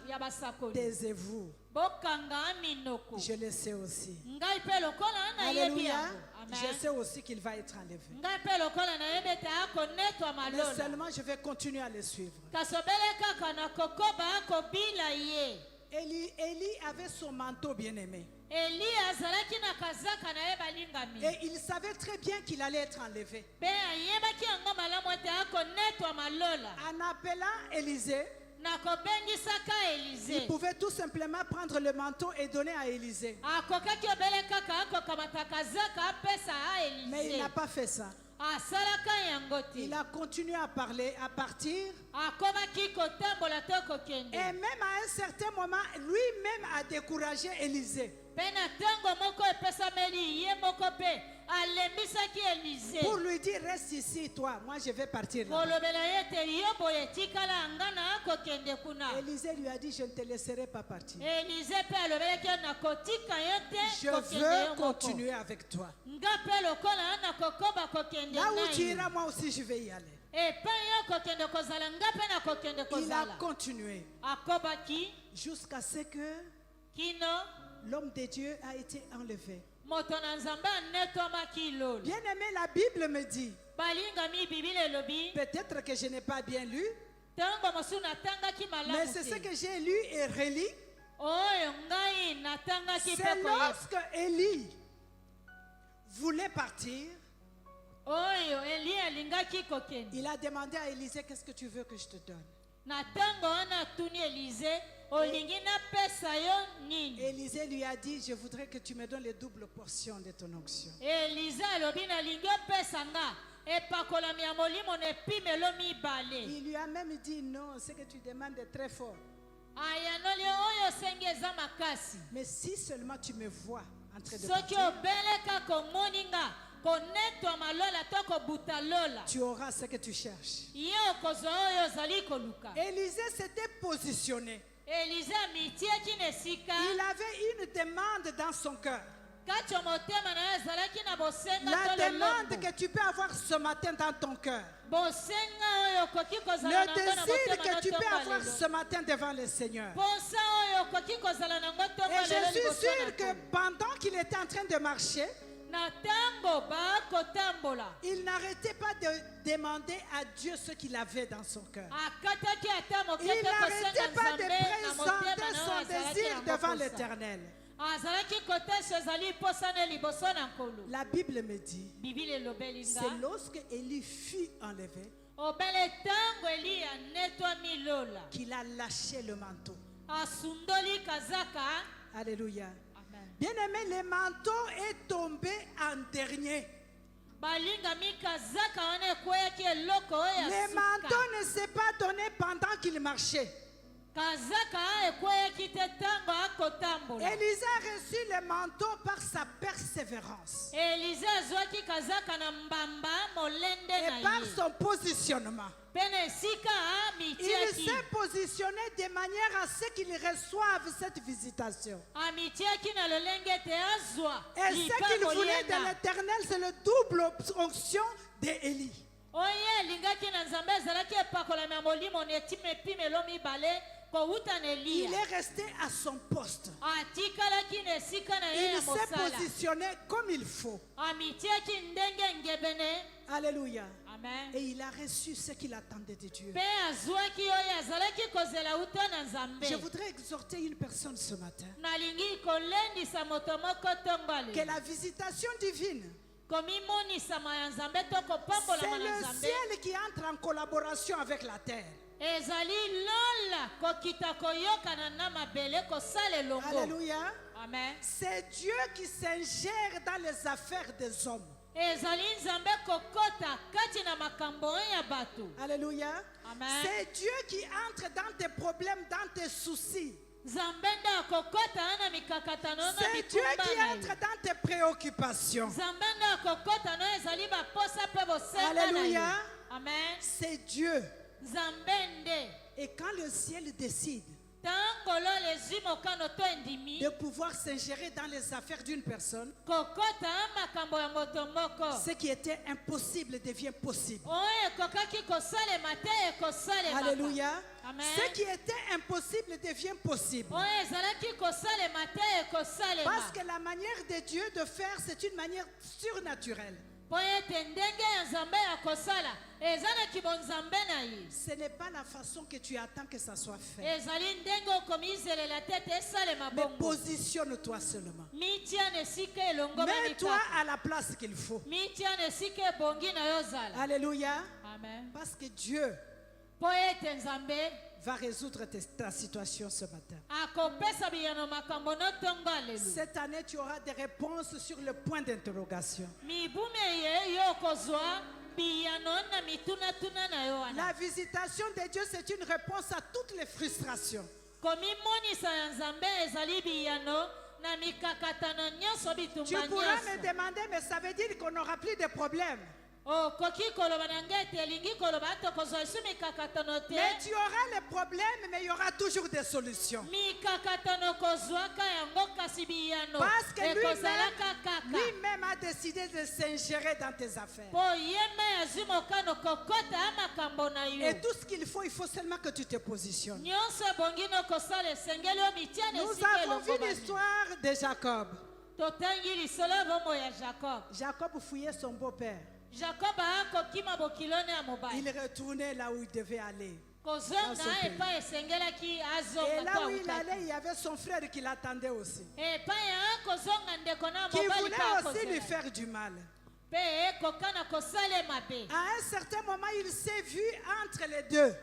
ya basakoli taisez-vous. bokanga minoko Je le sais aussi. ngai mpe lokola nayebi Alléluia. yango. Je Amen. sais aussi qu'il va être enlevé. ngai mpe lokola nayebi ete akonetwa Mais malola seulement je vais continuer à le suivre. kasi obele kaka na kokoba akobila ye. Élie avait son manteau bien-aimé. eliya azalaki na kazaka na ye balingami Et il savait très bien qu'il allait être enlevé. mpe ayebaki yango malamu ete akonetwa malola. En appelant Élisée, na kobengisaka il elize pouvait tout simplement prendre le manteau et donner à Élisée. akokaki obele kaka akokamata kazaka apesa a Mais il n'a elize pas fait ça. asalaka yango Il te a continué à parler, à partir. akomaki kotambola to kokende Et même à un certain moment, lui-même a découragé Élisée mpe na ntango moko epesameli ye moko mpe alembisaki elize pour lui dire, reste ici, toi. Moi, je vais partir là. kolobela ye ete yo boye tikala nga na akokende kuna. Élisée lui a dit, je ne te laisserai pas partir. elize mpe alobelaki yo na kotika yo te Je kokende veux yo moko continuer avec toi. nga mpe lokola na kokoba kokende Là où tu na yo iras, moi aussi, je vais y aller. epai yo kokende kozala nga mpe na kokende Il a kozala continué akobaki jusqu'à ce que kino l'homme de Dieu a été enlevé. moto na nzambe anetwamaki lolo. Bien aimé, la Bible me dit, balingami bibili elobi peut-être que je n'ai pas bien lu, ntango mosusu natangaki mais malamu c'est ce te que j'ai lu et relu. oyo ngai natangaki C'est mpe koyeba lorsque Élie voulait partir, oyo eli alingaki kokende il a demandé à Élisée, qu'est-ce que tu veux que je te donne? na ntango wana atuni elize olingi napesa yo nini. Élisée lui a dit, je voudrais que tu me donnes les doubles portions de ton onction. elize alobi nalingi opesa nga epakolami ya molimo na epimelo mibale. Il lui a même dit, non, ce que tu demandes est très fort. ayanoli oyo osengi eza makasi Mais si seulement tu me vois en train de soki partir, obeleka komoni nga konetwa malola to kobuta lola tu auras ce que tu cherches. ye okozwa oyo ozali koluka. Élisée s'était positionné. elize amitiaki na esika Il avait une demande dans son cœur. kati ya motema na ye ezalaki na bosenga La to demande lelongo que tu peux avoir ce matin dans ton cœur. bosenga oyo okoki kozala Le nango na désir motema que tu peux na avoir lelo ce matin devant le Seigneur. posa oyo okoki kozala nango Et ntongo je lelo suis liboso sûr na que Nkolo. pendant qu'il était en train de marcher, na ntango bakotambola il n'arrêtait pas de demander à Dieu ce qu'il avait dans son cœur. akataki ata moke Il te n'arrêtait kosenga pas de nzambe na motema présenter na son oyo azalaki désir yango devant posa. l'Éternel. azalaki kotesa ezali posa na liboso na Nkolo. La Bible me dit, bibili elobeli c'est nga lorsque Élie fut enlevé obele tango Eliya netwa milola qu'il a lâché le manteau. asundoli kazaka. Alléluia. Amen. Bien-aimé, le manteau est tombé en dernier. balinga mi kazaka wana ekweyaki eloko oyo ya Le manteau ne s'est pas donné pendant qu'il marchait. kazaka ekweyaki te ntango akotambola. Élisée a reçu le manteau par sa persévérance Elize azwaki kazaka na mbamba molende et na par ye son positionnement. mpe na esika Il amitiaki s'est positionné de manière à ce qu'il reçoive cette visitation. amitiaki na lolenge ete azwa Et ce qu'il lipango voulait de lienda. l'Éternel, c'est le double onction d'Élie. oyo elingaki na nzambe ezalaki epakolami ya molimo na etimepimelo mibale kowuta na Il eliya est resté à son poste. atikalaki na esika na ye Il ya s'est mosala positionné comme il faut. amitiaki ndenge ngebene. Alléluia. Amen. Et il a reçu ce qu'il attendait de Dieu. mpe azwaki oyo azalaki kozela uta na nzambe. Je voudrais exhorter une personne ce matin. nalingi kolendisa moto moko ntongo Que ale la visitation divine, komimonisama ya nzambe to c'est kopambolama na le nzambe ciel qui entre en collaboration avec la terre. ezali lola kokita koyokana na mabele kosala elongo. Alléluia. Amen. C'est Dieu qui s'ingère dans les affaires des hommes. ezali nzambe kokota kati na makambo oyo ya bato. Alléluia. Amen. C'est Dieu qui entre dans tes problèmes, dans tes soucis. nzambe nde akokota na mikakatano na C'est Dieu bitumba qui na entre ye. dans tes préoccupations. nzambe nde akokota na ezali baposa mpe bosenga na Alléluia. ye. Amen. C'est Dieu. nzambe nde Et quand le ciel décide ntango lolo ezwi mokano to endimi de pouvoir s'ingérer dans les affaires d'une personne, kokota makambo ya moto moko ce qui était impossible devient possible. oyo ekokaki kosalema te ekosalema. Alléluia. Amen. Ce qui était impossible devient possible. oyo ezalaki kosalema te ekosalema. Parce que la manière de Dieu de faire, c'est une manière surnaturelle. mpo ete ndenge ya nzambe ya kosala eza na kibonzambe na ye. Ce n'est pas la façon que tu attends que ça soit fait. ezali ndenge okomizelela te ete esalema Mais bongo. positionne-toi seulement. mitia na esika elongo Mets-toi bamikaka. à la place qu'il faut. mitia na esika ebongi na yo ozala. Alléluia. Amen. Parce que Dieu mpo ete nzambe va résoudre ta situation ce matin. akopesa biyano makambo no ntongo alelu. Cette année, tu auras des réponses sur le point d'interrogation. mibume ye yo okozwa biyano na mitunatuna na yo wana. La visitation de Dieu, c'est une réponse à toutes les frustrations. komimonisa ya nzambe ezali biyano na mikakatano nyonso Tu bitumba pourras me nyonso. demander, mais ça veut dire qu'on n'aura plus de problèmes. okoki koloba na ngai ete elingi koloba tokozwa esu mikakatano te. Mais tu auras les problèmes, mais il y aura toujours des solutions. mikakatano kozwaka yango kasi biyano Parce que ekozalaka kaka. lui-même a décidé de s'ingérer dans tes affaires. mpo ye me azwi mokano kokota makambo na yo. Et tout ce qu'il faut seulement que tu te positionnes. nyonso ebongi no kosala esengeli o mitia na Nous esika avons vu elongobami. l'histoire de Jacob. totangi lisolo bombo ya jacob. Jacob fouillait son beau-père. jacob akokima bokilone ya mobali. Il retournait là où il devait aller. kozonga Dans son pays. epai esengelaki Et azonga là to où il autaki. allait, il y avait son frère qui l'attendait aussi. epai akozonga ndeko na Qui mobali voulait mpe aussi lui akozela. faire du mal. mpe ekokana kosala mabe. À un certain moment, il s'est vu entre les deux.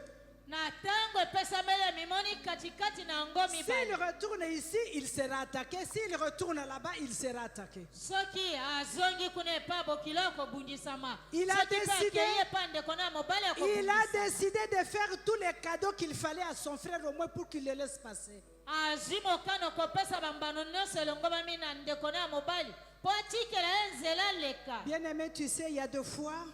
na ntango epesameli mimoni katikati na yango S'il mibale. retourne ici, il sera attaqué. S'il retourne là-bas, il sera attaqué. soki azongi kuna epai bokilo akobundisama. Il a soki mpe décidé- akei epai ndeko na mobali Il a akobundisa. décidé de faire tous les cadeaux qu'il fallait à son frère au moins pour qu'il le laisse passer. azwi mokano kopesa bambano nyonso elongomami na ndeko na mobali mpo atikela ye nzela leka. Bien-aimé, tu sais, il y a des fois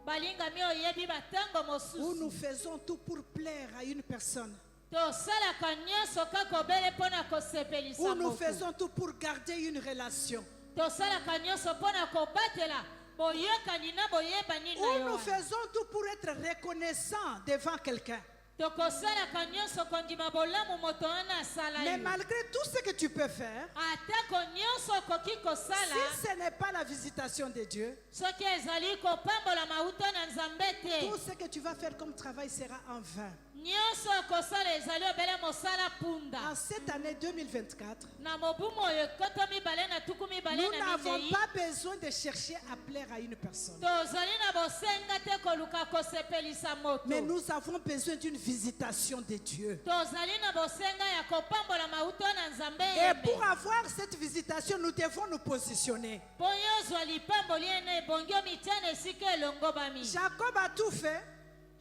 balingami oyebi batango où nous mosusu faisons tout pour plaire à une personne. tosalaka nyonso kaka obele mpo na kosepelisa Où nous moto. faisons tout pour garder une relation. tosalaka nyonso mpo na kobatela boyokani na boyebani na Où yo nous wana. faisons tout pour être reconnaissant devant quelqu'un. tokosalaka nyonso kondima bolamu moto wana asala Mais yo. malgré tout ce que tu peux faire, atako nyonso okoki kosala si ce n'est pas la visitation de Dieu, soki ezali kopambola mauta na nzambe tout te ce que tu vas faire comme travail sera en vain. nyonso okosala ezali obele mosala punda. En cette année 2024, Na mobumu oyo ekoto mibale na tuku mibale nous na n'avons minei, pas besoin de chercher à plaire à une personne. tozali na bosenga te koluka kosepelisa moto. Mais nous avons besoin d'une visitation de Dieu. Tozali na bosenga ya kopambola mauto na nzambe Et yembe. pour avoir cette visitation, nous devons nous positionner. Po yozwa lipamboli ene ebongi omitiana esika elongo bami. Jacob a tout fait,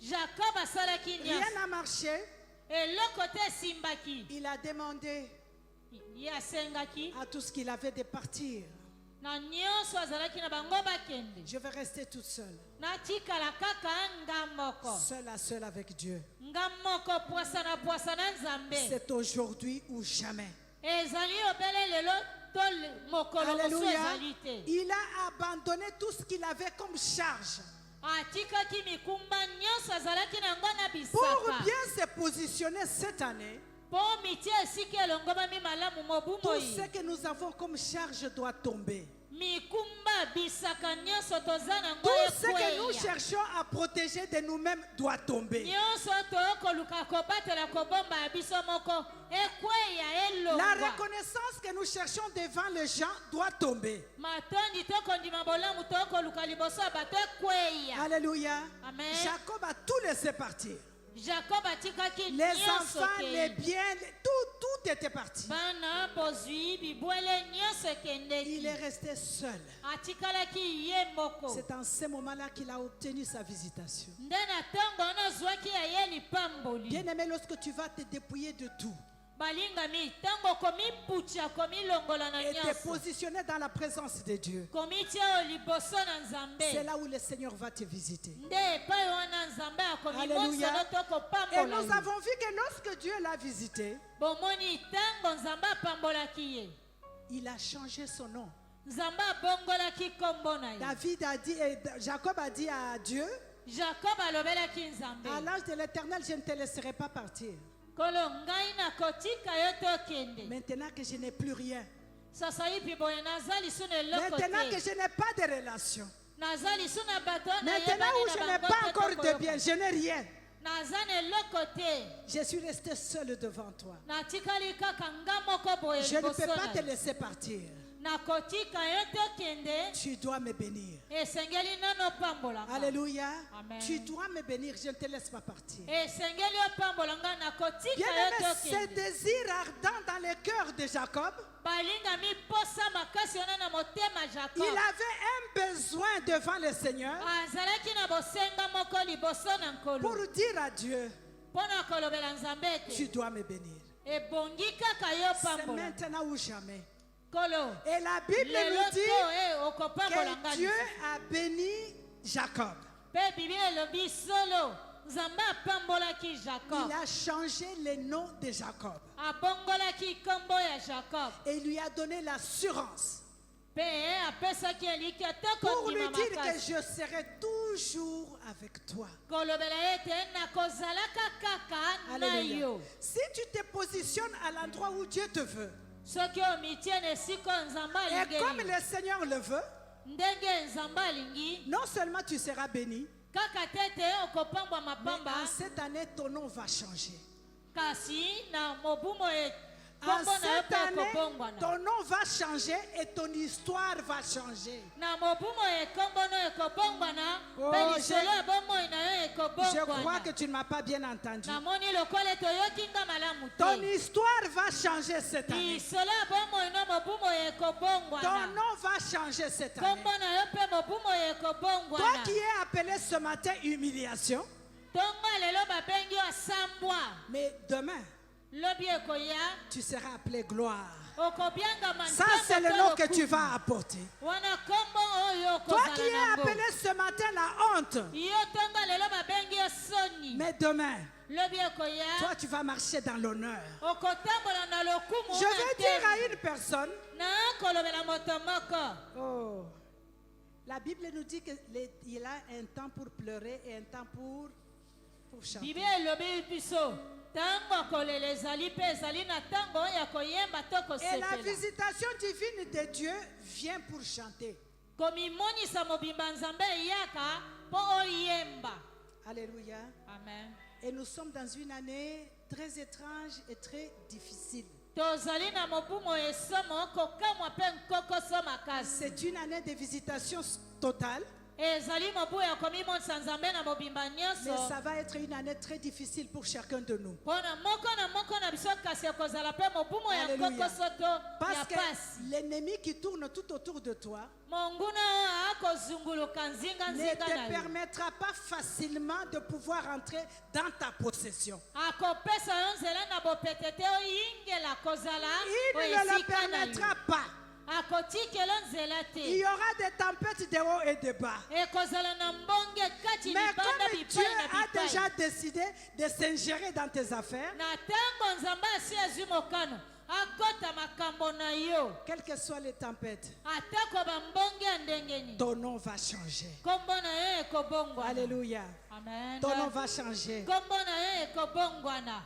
Jacob asalaki rien nyonso. n'a marché. Eloko te esimbaki. Il a demandé Ye asengaki. à tout ce qu'il avait de partir. Na nyonso azalaki na bango bakende. Je vais rester toute seule, Natikala kaka nga moko. seule à seule avec Dieu. Nga moko puasa na nzambe. C'est aujourd'hui ou jamais. Ezali obele lelo to mokolo mosu Alléluia. ezali te. Il a abandonné tout ce qu'il avait comme charge Atikaki mikumba nyonso azalaki na ngo na pour bisaka. bien se positionner cette année. Po mitie esika elongo bami malamu mobumo Tout yi. ce que nous avons comme charge doit tomber. Mikumba bisaka nyonso toza na ngo Tout ce que nous ekweya. cherchons à protéger de nous-mêmes doit tomber. Nyonso tokoluka kobatela kobomba ya biso moko ekweya La elongwa. reconnaissance que nous cherchons devant les gens doit tomber. Matondi tokondima bolamu tokoluka liboso ya bato ekweya. Alléluia. Amen. Jacob a tout laissé partir. Jacob atikaki Les nyonso enfants, les kende. biens, tout était parti. Bana bozwi bibwele nyonso Il ekendeki. est resté seul. Atikalaki ye moko. C'est en ce moment-là qu'il a obtenu sa visitation. Nde na ntongo wana ozwaki ya ye lipamboli. Bien-aimé, lorsque tu vas te dépouiller de tout Balingami ntango komipucha komilongola na et te nyonso. positionner dans la présence de Dieu, Komitia o liboso na nzambe. c'est là où le Seigneur va te visiter. Nde epai wana nzambe Alléluia. akomibosana to Et kopambola nous ye. avons vu que lorsque Dieu l'a visité, Bomoni ntango nzambe apambolaki ye. il a changé son nom. Nzambe abongolaki kombo na ye. David a dit, Jacob a dit à Dieu, Jacob alobelaki nzambe. à l'âge de l'Éternel, je ne te laisserai pas partir. Kolo ngai na kotika yo tokende. Maintenant que je n'ai plus rien, Sasa hivi boye nazali suna eloko maintenant que te. je n'ai pas de relation, Nazali suna bato na maintenant où je n'ai pas encore de bien, je n'ai rien, Nazane eloko te. je suis resté seul devant toi. Natikali kaka nga moko boye Je ne peux liboso pas na te ye. laisser partir. Na kotika yo tokende. Tu dois me bénir. Esengeli nano pambola. Alléluia. Amen. Tu dois me bénir, je ne te laisse pas partir. Esengeli opambola nga na kotika Bien yo aimé, ce tokende. désir ardent dans le cœur de Jacob, Balinga mi posa makasi wana na motema Jacob. il avait un besoin devant le Seigneur Azalaki na bosenga moko liboso na nkolo. pour dire à Dieu, Pona kolobela nzambe tu te. dois me bénir. Ebongi kaka yo C'est pambola. maintenant ou jamais. Kolo. Et la Bible Lelo nous to dit okopambola que nga. Dieu a béni Jacob. Pe Bible elobi solo. Nzambe apambolaki Jacob. Il a changé le nom de Jacob Abongolaki kombo ya Jacob. et il lui a donné l'assurance Pe apesaki eliki pour lui atoko dire que makasi. je serai toujours avec toi. Kolobela ete nakozalaka kaka na Alléluia. yo. Si tu te positionnes à l'endroit où Dieu te veut, Soki omitiene esika nzambe et comme alingeli. le Seigneur le veut, Ndenge nzambe alingi. non seulement tu seras béni, Kaka tete okopambwa mais mapamba. en cette année, ton nom va changer. Kasi na mobumo e En kombo na yo cette pe année, ekobongwana. ton nom va changer et ton histoire va changer. Na mobumo e kombo no ekobongwana. Oh, Pe lisolo ya bomoi na yo Je crois ekobongwana. que tu ne m'as pas bien entendu. Namoni lokola toyoki nga malamu Ton te. histoire va changer cette année. Lisolo ya bomoi no mobumo e Ton ekobongwana. nom va changer cette année. Kombo na yo pe mobumo e Toi ekobongwana. qui es appelé ce matin humiliation, Tonga lelo babengi yo asambwa. mais demain, Lobi ekoya. tu seras appelé gloire. Okobianga Ça, c'est le nom que tu vas apporter. Wana kombo oyo Toi okozala qui es nango. appelé ce matin la honte, Yo tonga lelo babengi yo soni. mais demain, Lobi ekoya. toi tu vas marcher dans l'honneur. Okotambola na lokumu. Je veux dire à une personne, Na kolobela moto moko. oh, la Bible nous dit qu'il a un temps pour pleurer et un temps pour chanter. Bible elobi biso. Tango kolela ezali pe ezali na tango ya koyemba to Et la kosepela. visitation divine de Dieu vient pour chanter. Komimonisa mobimba nzambe yaka po oyemba. Alléluia. Amen. Et nous sommes dans une année très étrange et très difficile. tozali na mobumo esomo kokamwa mpe nkokoso makasi. C'est une année de visitation totale. ezali mobu ya komimonisa nzambe na mobimba nyonso. Mais ça va être une année très difficile pour chacun de nous. mpona moko na moko na biso kasi ekozala mpe mobumo ya Alléluia. nkokoso to ya Parce que pasi. l'ennemi qui tourne tout autour de toi monguna oyo akozunguluka ne nzinganzinga te na yo permettra pas facilement de pouvoir entrer dans ta possession. akopesa yo nzela na bopete te oyingela kozala Il oyo ne le esika na yo. permettra pas. akotikela nzela Il te. y aura des tempêtes de haut et de bas. ekozala na mbonge kati Mais libanda comme Dieu bipai na a bipai. déjà décidé de s'ingérer dans tes affaires, na ntango nzambe asi azwi mokano akota makambo na yo quelles que soient les tempêtes, atako bambonge ya ndenge nini ton nom va changer. nkombo na yo ekobongwana. Alléluia. Amen. Ton nom va changer. nkombo na yo ekobongwana.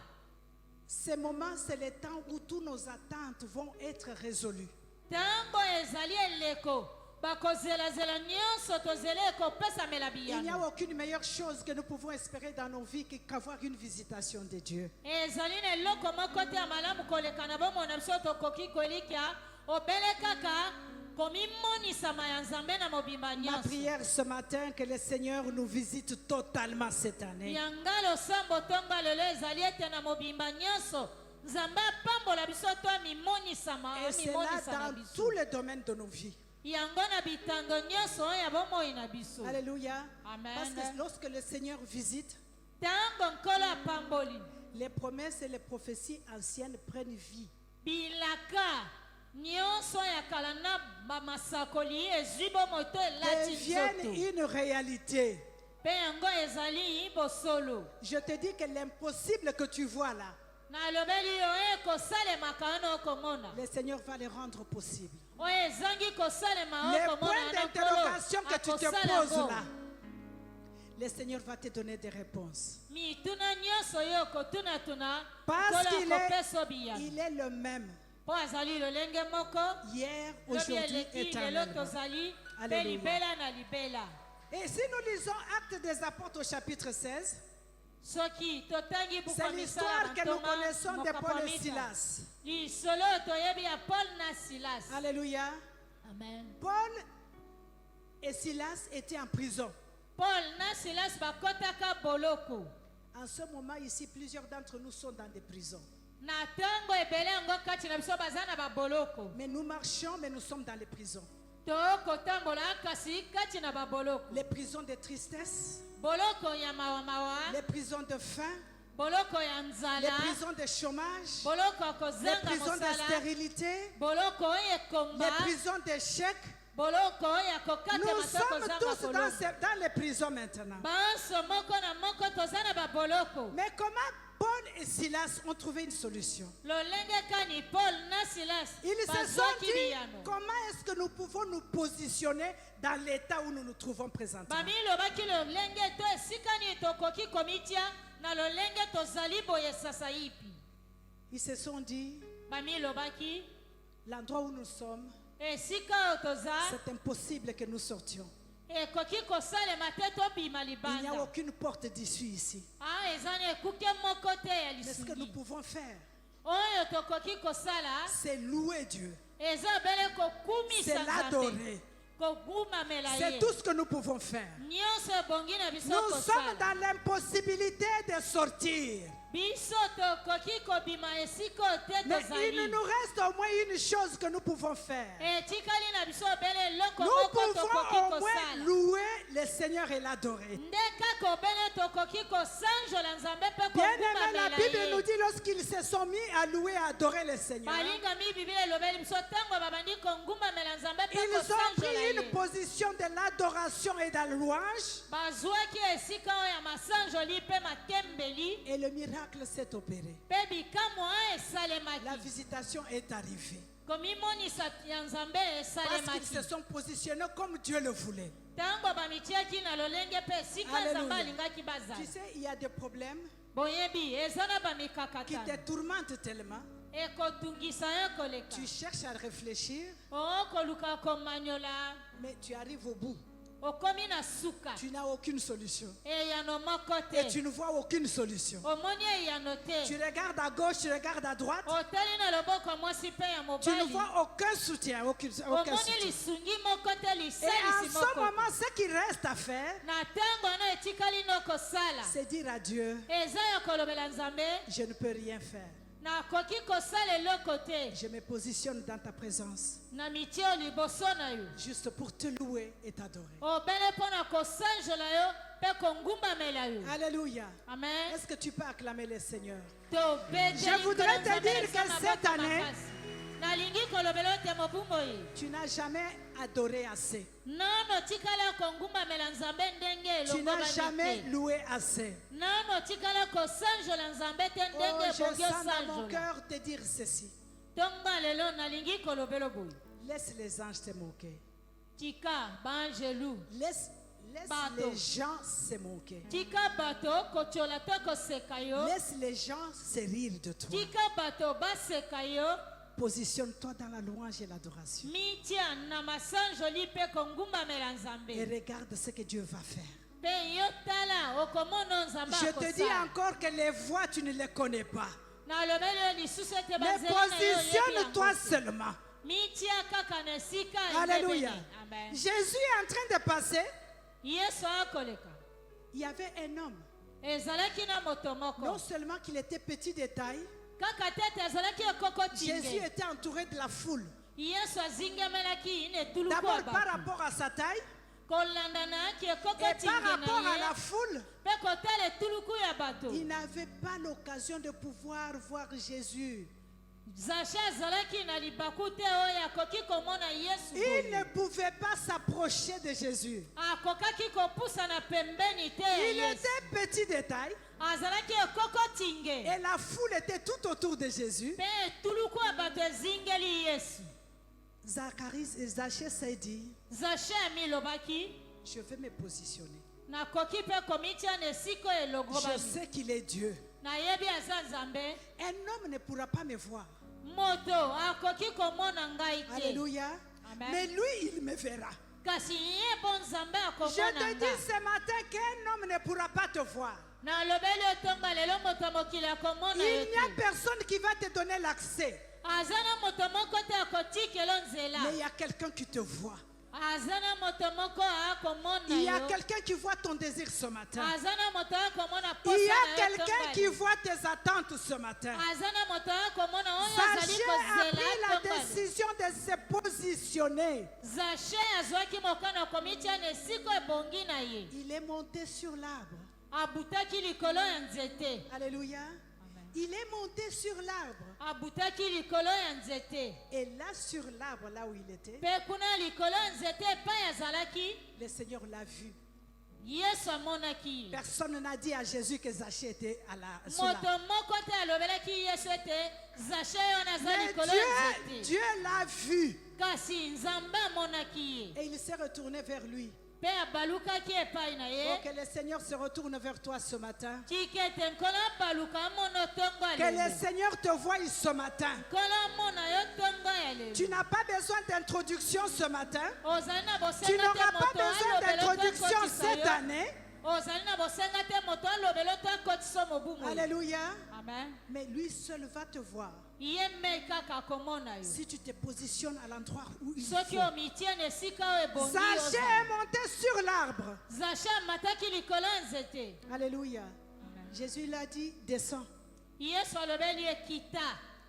Ces moments, c'est le temps où toutes nos attentes vont être résolues. ntango ezali eleko bakozelazela nyonso tozela ekopesamela Il n'y a biyano. aucune meilleure chose que nous pouvons espérer dans nos vies qu'avoir une visitation de Dieu. ezali na eloko moko te ya malamu koleka na bomoi na biso tokoki kolikya obele kaka komimonisama ya nzambe na mobimba Ma nyonso. prière ce matin, que le Seigneur nous visite totalement cette année. yanga losambo tonga lelo ezali ete na mobimba nyonso nzambe apambola biso to amimonisama Et c'est là amimonisa na dans biso tous les domaines de nos vies. yango na bitango nyonso oyo ya bomoi na biso. Alléluia. Amen. Parce que lorsque le Seigneur visite, ntango nkolo apamboli les promesses et les prophéties anciennes prennent vie. bilaka nyonso ya kala na bamasakoli ezwi bomoi to elati Deviennent nzoto une réalité. mpe yango ezali bosolo. Je te dis que l'impossible que tu vois là, nalobeli yo oyo ekosalemaka wana okomona le Seigneur va les rendre possibles. oyo ezangi kosalema Les okomona points na d'interrogation que tu te akosala poses ngo. là, le Seigneur va te donner des réponses. mituna nyonso oyo okotunatuna Parce nkolo qu'il akopesa biyano il est le même mpo azali lolenge moko hier, lobi aujourd'hui, eleki lelo éternellement. tozali mpe Alléluia. libela na libela. Et si nous lisons Actes des Apôtres au chapitre 16, soki totangi buku c'est ya misala l'histoire que nous bantoma connaissons de mokapo Paul ya et mita. Silas. lisolo oyo toyebi ya paul na silas. Alléluia. amen. Paul et Silas étaient en prison. paul na silas bakotaka boloko. En ce moment ici, plusieurs d'entre nous sont dans des prisons. na ntango ebele yango kati na biso baza na baboloko. Mais nous marchons, mais nous sommes dans les prisons. tokotambola kasi kati na baboloko. Les prisons de tristesse, boloko ya mawamawa, les prisons de faim, boloko ya les nzala, prisons de chômage, boloko ya les kozanga prisons de mosala, stérilité, boloko oyo ekomba, les prisons d'échec. boloko oyo ya kokatema Nous to sommes kozanga tous dans, boloko. dans les prisons maintenant. banso moko na moko toza na baboloko. Mais comment Paul et Silas ont trouvé une solution? lolenge kani paul na silas Ils se sont bazwaki dit, biyano. comment est-ce que nous pouvons nous positionner dans l'état où nous nous trouvons présentement? bamilobaki lolenge to esika nini tokoki komitia na lolenge tozali boye sasa ipi. Ils se sont dit, bamilobaki l'endroit où nous sommes, esika oyo toza c'est impossible que nous sortions. ekoki kosalema te tobima Il n'y a libanda. aucune porte d'issue ici. eza na ekuke moko te ya Mais ce que nous lisungi pouvons faire, oyo tokoki kosala c'est louer Dieu. eza bele C'est kokumisa nzambe l'adorer. kogumamela C'est ye. tout ce que nous pouvons faire. nyonso ebongi na biso Nous sommes kosala. dans l'impossibilité de sortir. biso tokoki kobima esika oyo te Mais il tozali. nous reste au moins une chose que nous pouvons faire. etikali na biso bele eloko Nous moko pouvons tokoki au moins kosala louer le Seigneur et l'adorer. nde kaka obele tokoki kosanjola nzambe mpe Bien aimé, la kogumamela Bible nous ye. dit lorsqu'ils se sont mis à louer et à adorer le Seigneur, balingami biblia elobeli biso ntango babandi kongumamela nzambe mpe ils ont kosanjola pris une ye. position de l'adoration et de la louange bazwaki esika oyo ya masanjoli mpe makembeli et le miracle s'est opéré. mpe bikamwa La esalemaki. visitation est arrivée. komimonisa ya nzambe Parce qu'ils esalemaki se sont positionnés comme Dieu le voulait. ntango bamitiaki na lolenge mpe esika Alléluia. nzambe alingaki bazala. Tu sais, il y a des problèmes boyebi eza na qui bamikakatano te tourmentent tellement. ekotungisa yo koleka Tu cherches à réfléchir, okoluka komanyola mais tu arrives au bout. okomi na suka Tu n'as aucune solution. eyano moko Et te tu ne vois aucune solution. omoni eyano Tu te regardes à gauche, tu regardes à droite. otali na loboko ya mwasi mpe ya Tu ne mobali vois aucun soutien. Aucun omoni soutien. lisungi moko te Et en lisalisi ce moko moment, ce qui reste à faire, na ntango wana etikali no kosala c'est dire à Dieu, eza ya kolobela nzambe je ne peux rien faire. nakoki kosala eloko te Je me positionne dans ta présence, na mitie liboso na yo juste pour te louer et t'adorer. obele mpo na kosanjola yo mpe kongumbamela yo Alléluia. amen Est-ce que tu peux acclamer le Seigneur? tobeteli Je voudrais te nkolo dire nzambe que eza cette maboko année, makasi. nalingi kolobela yo te mobumoi Tu n'as jamais adoré assez. nano tikala kongumbamela nzambe ndenge Tu n'as jamais elongobami te loué assez. nano tikala kosanjola nzambe te Oh, ndenge je ebongi sens dans mon osanjola cœur te dire ceci. ntongo lelo nalingi kolobela boye Laisse les anges te moquer. tika baangelu Laisse Bateau. les gens se moquer. tika bato kotiola te koseka yo Laisse les gens se rire de toi. tika bato baseka yo Positionne-toi dans la louange et l'adoration. mitia na masanjoli mpe kongumbamela Et nzambe regarde ce que Dieu va faire. mpe yo tala okomona nzambe Je te dis akosala encore que les voix, tu ne les connais pas. nalobeli yo lisusu ete Mais banzela na yo oyebi positionne-toi yango seulement. mitia kaka na esika Alléluia. ebebene. Amen. Jésus est en train de passer. yesu akoleka Il y avait un homme. ezalaki na moto moko Non seulement qu'il était petit de taille, kaka te ete azalaki ekoko Jésus tinge était entouré de la foule. yesu azingamelaki na etuluku ya D'abord par bato rapport à sa taille kolanda na yaki ekoko et par tinge rapport na à la ye foule. mpe kotala etuluku ya bato Il n'avait pas l'occasion de pouvoir voir Jésus. zache azalaki na libaku te oyo akoki komona yesu Il boye. ne pouvait pas s'approcher de Jésus. akokaki kopusana pembeni te ya Il yesu était petit de taille azalaki ekoko tinge et la foule était tout autour de Jésus. mpe etuluku ya bato ezingeli yesu Zachée s'est dit, zache amilobaki je vais me positionner. nakoki mpe komitia na esika oyo Je elongobami sais qu'il est Dieu. nayebi aza nzambe Un homme ne pourra pas me voir. moto akoki komona ngai te Alléluia. Amen. Mais lui, il me verra. kasi ye bo nzambe Je akomona te nga dis ce matin qu'un homme ne pourra pas te voir. nalobeli otonga lelo moto ya mokili akomona yo Il n'y a te personne qui va te donner l'accès. aza na moto moko te akotikela nzela Mais il y a quelqu'un qui te voit. aza na moto moko akomona Il y a yo quelqu'un qui voit ton désir ce matin. aza na moto akomona Il y a posa na yo quelqu'un qui tombali. voit tes attentes ce matin. aza na moto akomona oyo azali Zachée a pris kozela la tombali. décision de se positionner. zache azwaki mokano komitia na esika ebongi na ye Il est monté sur l'arbre. abutaki likolo ya nzete Alléluia. Il est monté sur l'arbre. abutaki likolo ya nzete Et là, sur l'arbre, là où il était, mpe kuna likolo ya nzete epai azalaki le Seigneur l'a vu. yesu amonaki ye Personne n'a dit à Jésus que Zachée était sur moto l'arbre. moko te alobelaki yesu ete zache oyo naza Mais likolo ya nzete Dieu l'a vu. kasi nzambe amonaki ye Et il s'est retourné vers lui. mpe abalukaki epai na ye Oh, que le Seigneur se retourne vers toi ce matin. tika ete nkolo abaluka amona ntongo ya Que le lelo Seigneur te voie ce matin. nkolo amona yo ntongo ya lelo Tu n'as pas besoin d'introduction ce matin. ozali na Tu bosenga te n'auras pas moto besoin alobela d'introduction tokotisa cette yo année. ozali na bosenga te moto alobela tokotisa mobumu Alléluia. amen Mais lui seul va te voir. ye me kaka akomona yo Si tu te positionnes à l'endroit où il soki faut. omitie na esika oyo ebongi Zachée ozala. est monté sur l'arbre. zache amataki likolo ya nzete Alléluia. Jésus l'a dit, descends. yesu alobeli ekita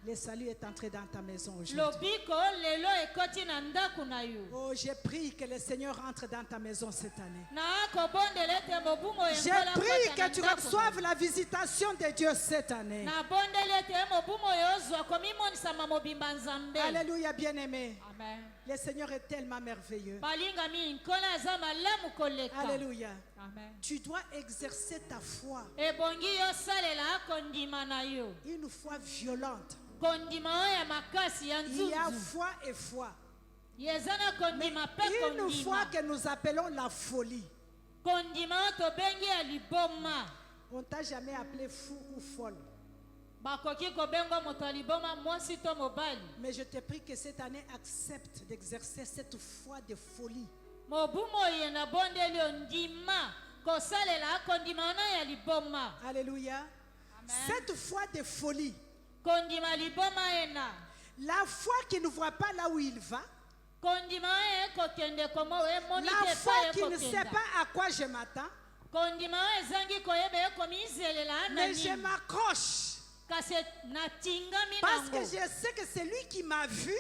Le salut est entré dans ta maison aujourd'hui. lobiko lelo ekoti na ndako na yo Oh, j'ai prié que le Seigneur entre dans ta maison cette année. nakobondela ete mobumu J'ai oyengola prié kota que na tu ndako na reçoives yo. la visitation de Dieu cette année. nabondeli ete mobumu oyo ozwa komimonisama mobimba nzambe Alléluia, bien-aimé. amen Le Seigneur est tellement merveilleux. balingami nkolo aza malamu koleka Alléluia. amen Tu dois exercer ta foi. ebongi yosalela kondima na yo Une foi violente. kondima oyo ya makasi ya Il y a nzuzu foi et foi. yeza na kondima mpe Une foi kondima que nous appelons la folie. kondima oyo tobengi ya liboma On t'a jamais appelé fou ou folle. bakoki kobenga moto ya liboma mwasi to mobali Mais je te prie que cette année accepte d'exercer cette foi de folie. mobumo ye na bondeli ondima kosalela kondima na ya liboma. Alléluia. Cette foi de folie, Kondima liboma ena. la foi qui ne voit pas là où il va, Kondima e kokende komo e moni la te foi pa e qui ne sait kokenda. pas à quoi je m'attends, Kondima e zangi koyebe e komizelela na mais je nini. m'accroche Kasi natingami parce que nango. je sais que celui qui m'a vu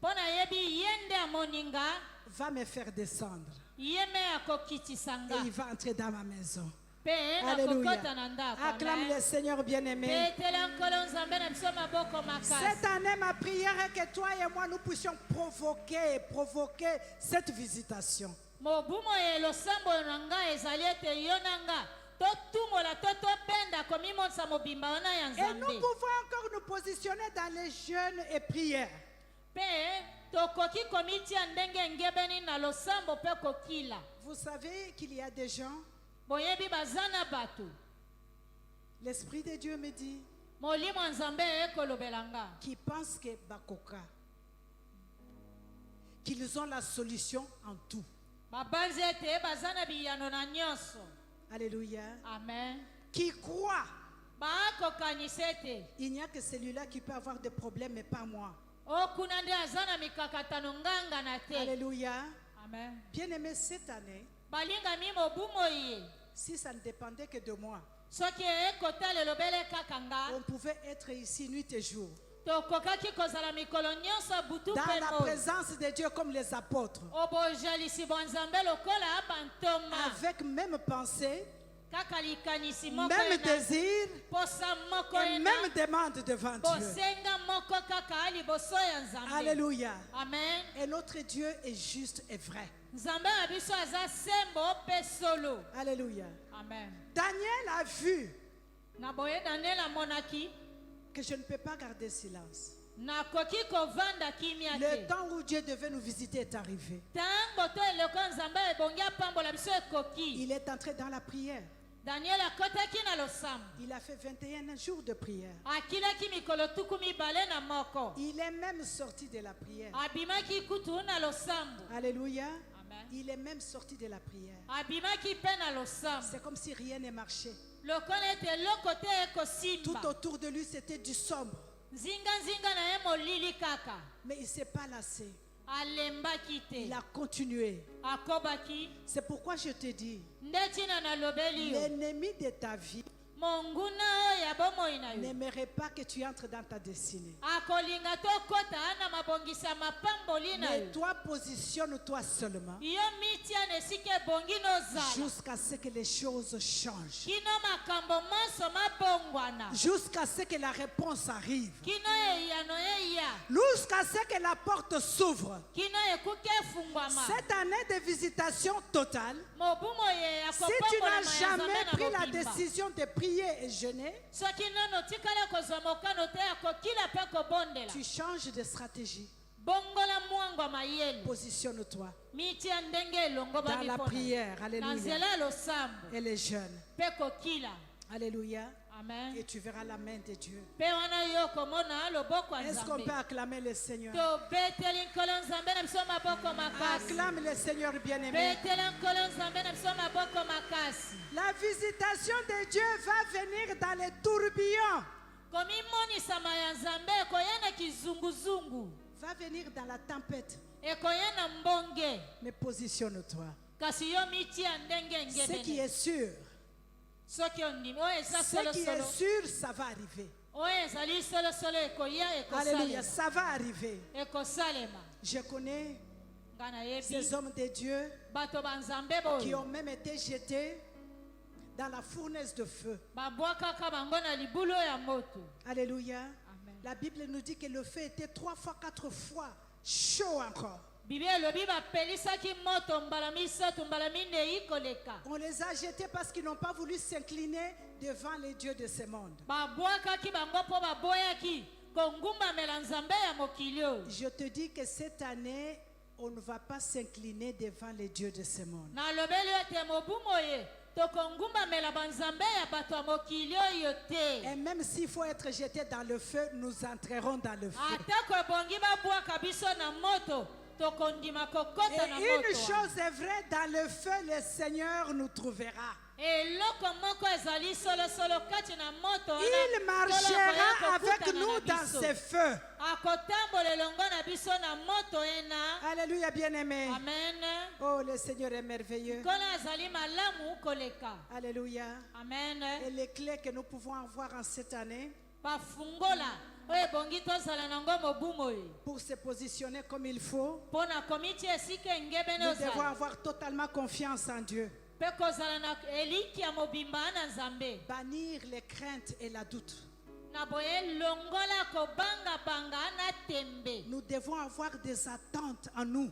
Pona yebi yende amoninga. va me faire descendre Yeme et akokitisanga. il va entrer dans ma maison. Pe na Alléluia. kokota na ndako. Acclame le Seigneur bien-aimé. Petela nkolo nzambe na biso maboko makasi. Cette année, ma prière est que toi et moi, nous puissions provoquer cette visitation. Mobumo ye losambo nanga ezali ete yo nanga totumola totopenda komimonisa mobimba wana ya Et nous nzambe. pouvons encore nous positionner dans les jeûnes et prières. Pe tokoki komitia ndenge ngebeni na losambo pe kokila. Vous savez qu'il y a des gens, Boyebi bazana batu. l'Esprit de Dieu me dit, Molimo ya nzambe ekolobelanga. qui pensent que Bakoka, qu'ils ont la solution en tout. Babanzi ete bazana biyano na nyonso. Alléluia. Amen. Qui croient, Bakokanisa ete il n'y a que celui-là qui peut avoir des problèmes, mais pas moi. okuna nde azana mikakatano nganga na te. Alléluia. Amen. Bien-aimé, cette année, Balingami mobumo ye. si ça ne dépendait que de moi, Soki ekotala elobele kaka nga. on pouvait être ici nuit et jour, Tokokaki kozala mikolo nyonso butu dans pe la moi. présence de Dieu comme les apôtres, Obojalisi bwa nzambe lokola bantoma. avec même pensée, Kaka likanisi moko même ena. désir Posa moko et ena. même demande devant Dieu. Bosenga moko kaka liboso ya nzambe. Alléluia. Amen. Et notre Dieu est juste et vrai. Nzambe na biso aza sembo pe solo. Alléluia. Amen. Daniel a vu Na boye Daniel amonaki. que je ne peux pas garder silence. Nakoki kovanda kimia Le te. temps où Dieu devait nous visiter est arrivé. Tango to eloko nzambe ebongi apambola biso ekoki. Il est entré dans la prière. Daniel akotaki na losambo. Il a fait 21 jours de prière. Akilaki mikolo tuku mibale na moko. Il est même sorti de la prière. Abimaki kutu na losambo. Alléluia. Amen. Il est même sorti de la prière. Abimaki pe na losambo. C'est comme si rien ne marchait. Lokola ete eloko te Tout ekosimba. autour de lui, c'était du sombre. Nzinga na ye molili kaka. Mais il ne s'est pas lassé. Alembaki te. Il a continué. Akobaki. C'est pourquoi je te dis, Ndetina na lobeli yo. l'ennemi de ta vie Monguna oyo ya bomoi na yo. n'aimerait pas que tu entres dans ta destinée. Akolinga tokota na mabongisa mapamboli na Mais yo. toi, positionne-toi seulement Yo mitia na esika ebongi nozala. jusqu'à ce que les choses changent. Kino makambo monso mabongwana. Jusqu'à ce que la réponse arrive. Kino eyano eya. Jusqu'à ce que la porte s'ouvre. Kino ekuki efungwama. Cette année de visitation totale, Mobumo ye si tu akopambola n'as jamais mayazambe na pris la mobimba. décision de prier et jeûner, Soki nono tikala kozwa mokano te akokila pe kobondela. tu changes de stratégie. Bongola mwangwa mayele. Positionne-toi Mitia ndenge elongo dans la bamipona. prière. Na Alléluia. nzela losambo. Et les jeûnes. Pe kokila. Alléluia. Amen. Et tu verras la main de Dieu. Pe wana yo komona loboko ya Est-ce qu'on nzambe. peut acclamer le Seigneur? Tobeteli nkolo nzambe na biso maboko makasi. Acclame le Seigneur bien-aimé. Beteli nkolo nzambe na biso maboko makasi. La visitation de Dieu va venir dans les tourbillons. Komimonisama ya nzambe ekoya na kizunguzungu. Va venir dans la tempête. Ekoya na mbonge. Mais positionne-toi. Kasi yo mitia ndenge Ce qui ngebene. est sûr, Soki ondimi oyo eza ce qui est solosolo. sûr, ça va arriver. Oyo ezali solosolo ekoya Alléluia, ekosalema. ça va arriver. Ekosalema. Je connais Nga nayebi ces hommes de Dieu bato banzambe qui boyo ont même été jetés dans la fournaise de feu. babwakaka bango na libulu ya moto. Alléluia. Amen. La Bible nous dit que le feu était 3 fois, 4 fois chaud encore. Bibi elobi bapelisaki moto mbala misato mbala minei koleka. On les a jetés parce qu'ils n'ont pas voulu s'incliner devant les dieux de ce monde. Babwakaki bango mpo baboyaki kongumbamela nzambe ya mokili oyo. Je te dis que cette année, on ne va pas s'incliner devant les dieux de ce monde. Nalobeli ete mobumo ye tokongumbamela banzambe ya bato ya mokili oyo te. Et même s'il faut être jeté dans le feu, nous entrerons dans le feu. Atako ebongi babwaka biso na moto tokondima kokota na Et une moto chose est vraie, dans le feu, le Seigneur nous trouvera. eloko moko ezali solosolo kati na moto wana, Il marchera tolo avec kokutana nous na dans biso. ses feux. Akotambola elongo na biso na moto ena. Alléluia, bien-aimé. Amen. Oh, le Seigneur est merveilleux. Nkolo azali malamu koleka. Alléluia. Amen. Et les clés que nous pouvons avoir en cette année bafungola oyo ebongi tozala nango mobu moi pour se positionner comme il faut, mpo na komiti esika engebe nous devons ozala avoir totalement confiance en Dieu. mpe kozala na elikia mobimba na nzambe Bannir les craintes et la doute. na boye longola kobangabanga na tembe. Nous devons avoir des attentes en nous.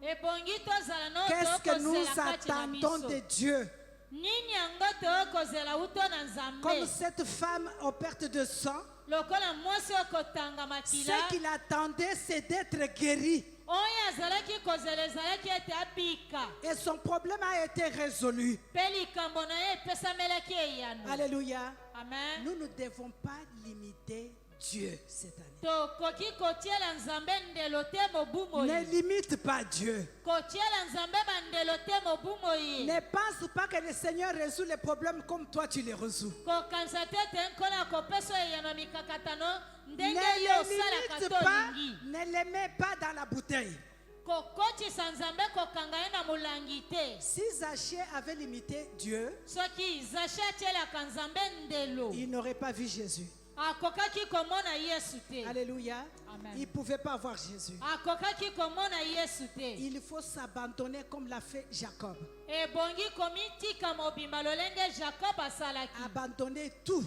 ebongi tozala no Qu'est-ce que nous tokozela kati na attendons de biso Dieu? nini yango tokozela uto na nzambe Comme cette femme aux pertes de sang, lokola mwasi okotanga makila ce qu'il attendait, c'est d'être guéri. oyo azalaki kozela ezalaki ete abika Et son problème a été résolu. mpe likambo na ye epesamelaki eyano. Alléluia. Amen. Nous ne devons pas limiter Dieu cette année. tokoki kotiela nzambe ndelo te mobu moi Ne limite pas Dieu. kotiela nzambe bandelo te mobu moi Ne pense pas que le Seigneur résout les problèmes comme toi tu les résous. kokanisa te ete nkola kopesa eyano mikakatano Ne ndenge le yo osalaka limite to pas, olingi ne les mets pas dans la bouteille. kokotisa nzambe kokanga ye na molangi te. Si Zachée avait limité Dieu, soki zache atielaka nzambe ndelo il n'aurait pas vu Jésus. akokaki komona yesu te. Alléluia. Amen. Il ne pouvait pas voir Jésus. akokaki komona yesu te. Il faut s'abandonner comme l'a fait Jacob. ebongi komitika mobimba lolenge jacob asalaki Abandonner tout.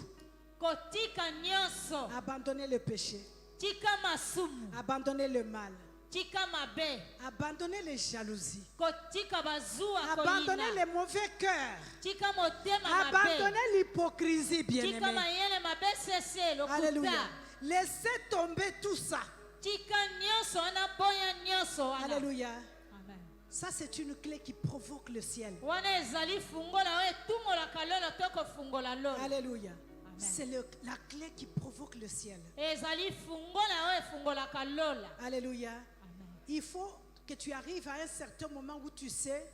kotika nyonso Abandonner le péché. tika masumu Abandonner le mal. tika mabe Abandonner les jalousies. kotika bazuwa Abandonner koyina les mauvais cœurs. tika motema mabe Abandonner l'hypocrisie, tika bien-aimé. mayele mabe sese Alléluia. lokuta Laissez tomber tout ça. tika nyonso wana boya nyonso wana. Alléluia. Amen. Ça, c'est une clé qui provoque le ciel. wana ezali fungola oyo etumolaka lolo to kofungola lolo. Alléluia. C'est la clé qui provoque le ciel. ezali fungola oyo efungolaka lola. Alléluia. Amen. Il faut que tu arrives à un certain moment où tu sais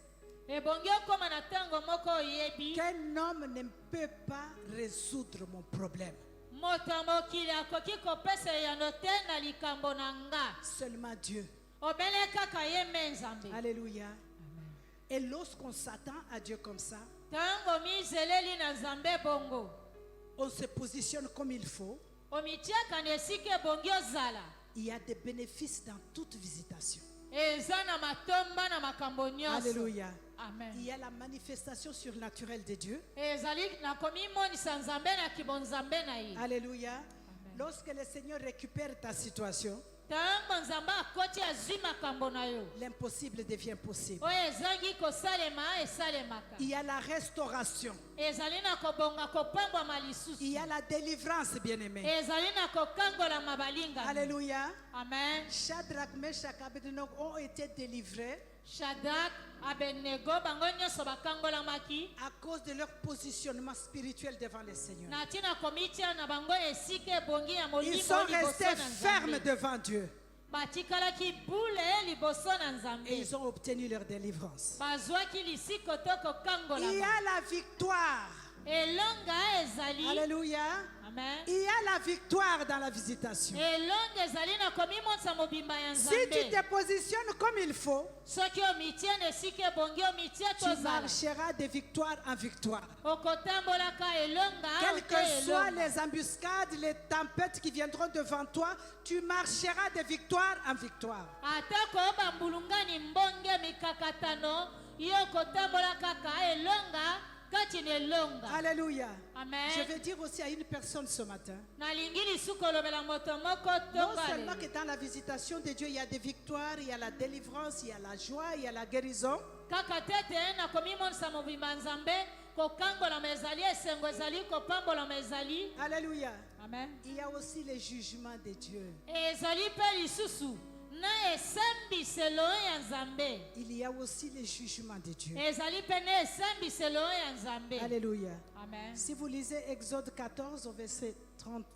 ebongi okoma na ntango moko oyebi qu'un homme ne peut pas résoudre mon problème. moto ya mokili akoki kopesa eyano te na likambo na nga Seulement Dieu. obele kaka ye me nzambe. Alléluia. Et lorsqu'on s'attend à Dieu comme ça, ntango mizeleli na nzambe bongo on se positionne comme il faut. omitiaka na esika ebongi ozala Il y a des bénéfices dans toute visitation. eza na matomba na makambo nyonso. Alléluia. Amen. Il y a la manifestation surnaturelle de Dieu. ezali na komimonisa nzambe na kibonzambe na ye. Alléluia. Lorsque le Seigneur récupère ta situation, ntango nzambe akoti azwi makambo na yo l'impossible devient possible. oyo ezangi kosalema esalemaka. Il y a la restauration. ezali na kobonga kopambwama lisusu. Il y a la délivrance, bien-aimé. ezali na kokangolama balingami. Alléluia. Amen. Shadrach, Meshach, Abednego ont été délivrés shadak abenego bango nyonso bakangolamaki à cause de leur positionnement spirituel devant le Seigneur. na ntina komitia na bango esika ebongi ya Ils molimo sont liboso restés na fermes nzambe. devant Dieu batikalaki bule liboso na et nzambe. ils ont obtenu leur délivrance. bazwaki lisiko to Il y kokangolama. a la victoire. elonga ezali. Alléluia. Amen. Il y a la victoire dans la visitation. elonga ezali na komimonisa mobimba ya Si tu nzambe. te positionnes comme il faut, soki omitia na esika ebongi omitia tu tozala marcheras de victoire en victoire. okotambolaka elonga Quelles ote que soient elonga. les embuscades, les tempêtes qui viendront devant toi, tu marcheras de victoire en victoire. atako bambulungani mbonge mikakatano yo kotambola kaka elonga kati na elonga. Alléluia. Amen. Je veux dire aussi à une personne ce matin, nalingi lisuku olobela moto moko non seulement que tongale dans la visitation de Dieu, il y a des victoires, il y a la délivrance, il y a la joie, il y a la guérison, kaka tete na komimonisa mobimba nzambe kokangolama ezali esengo ezali kopambolama ezali. Alléluia. Amen. Il y a aussi les jugements de Dieu. ezali mpe lisusu na esambiselo ya nzambe. Il y a aussi les jugements de Dieu. ezali mpe na esambiselo ya nzambe. Alléluia. Amen. Si vous lisez Exode 14 au verset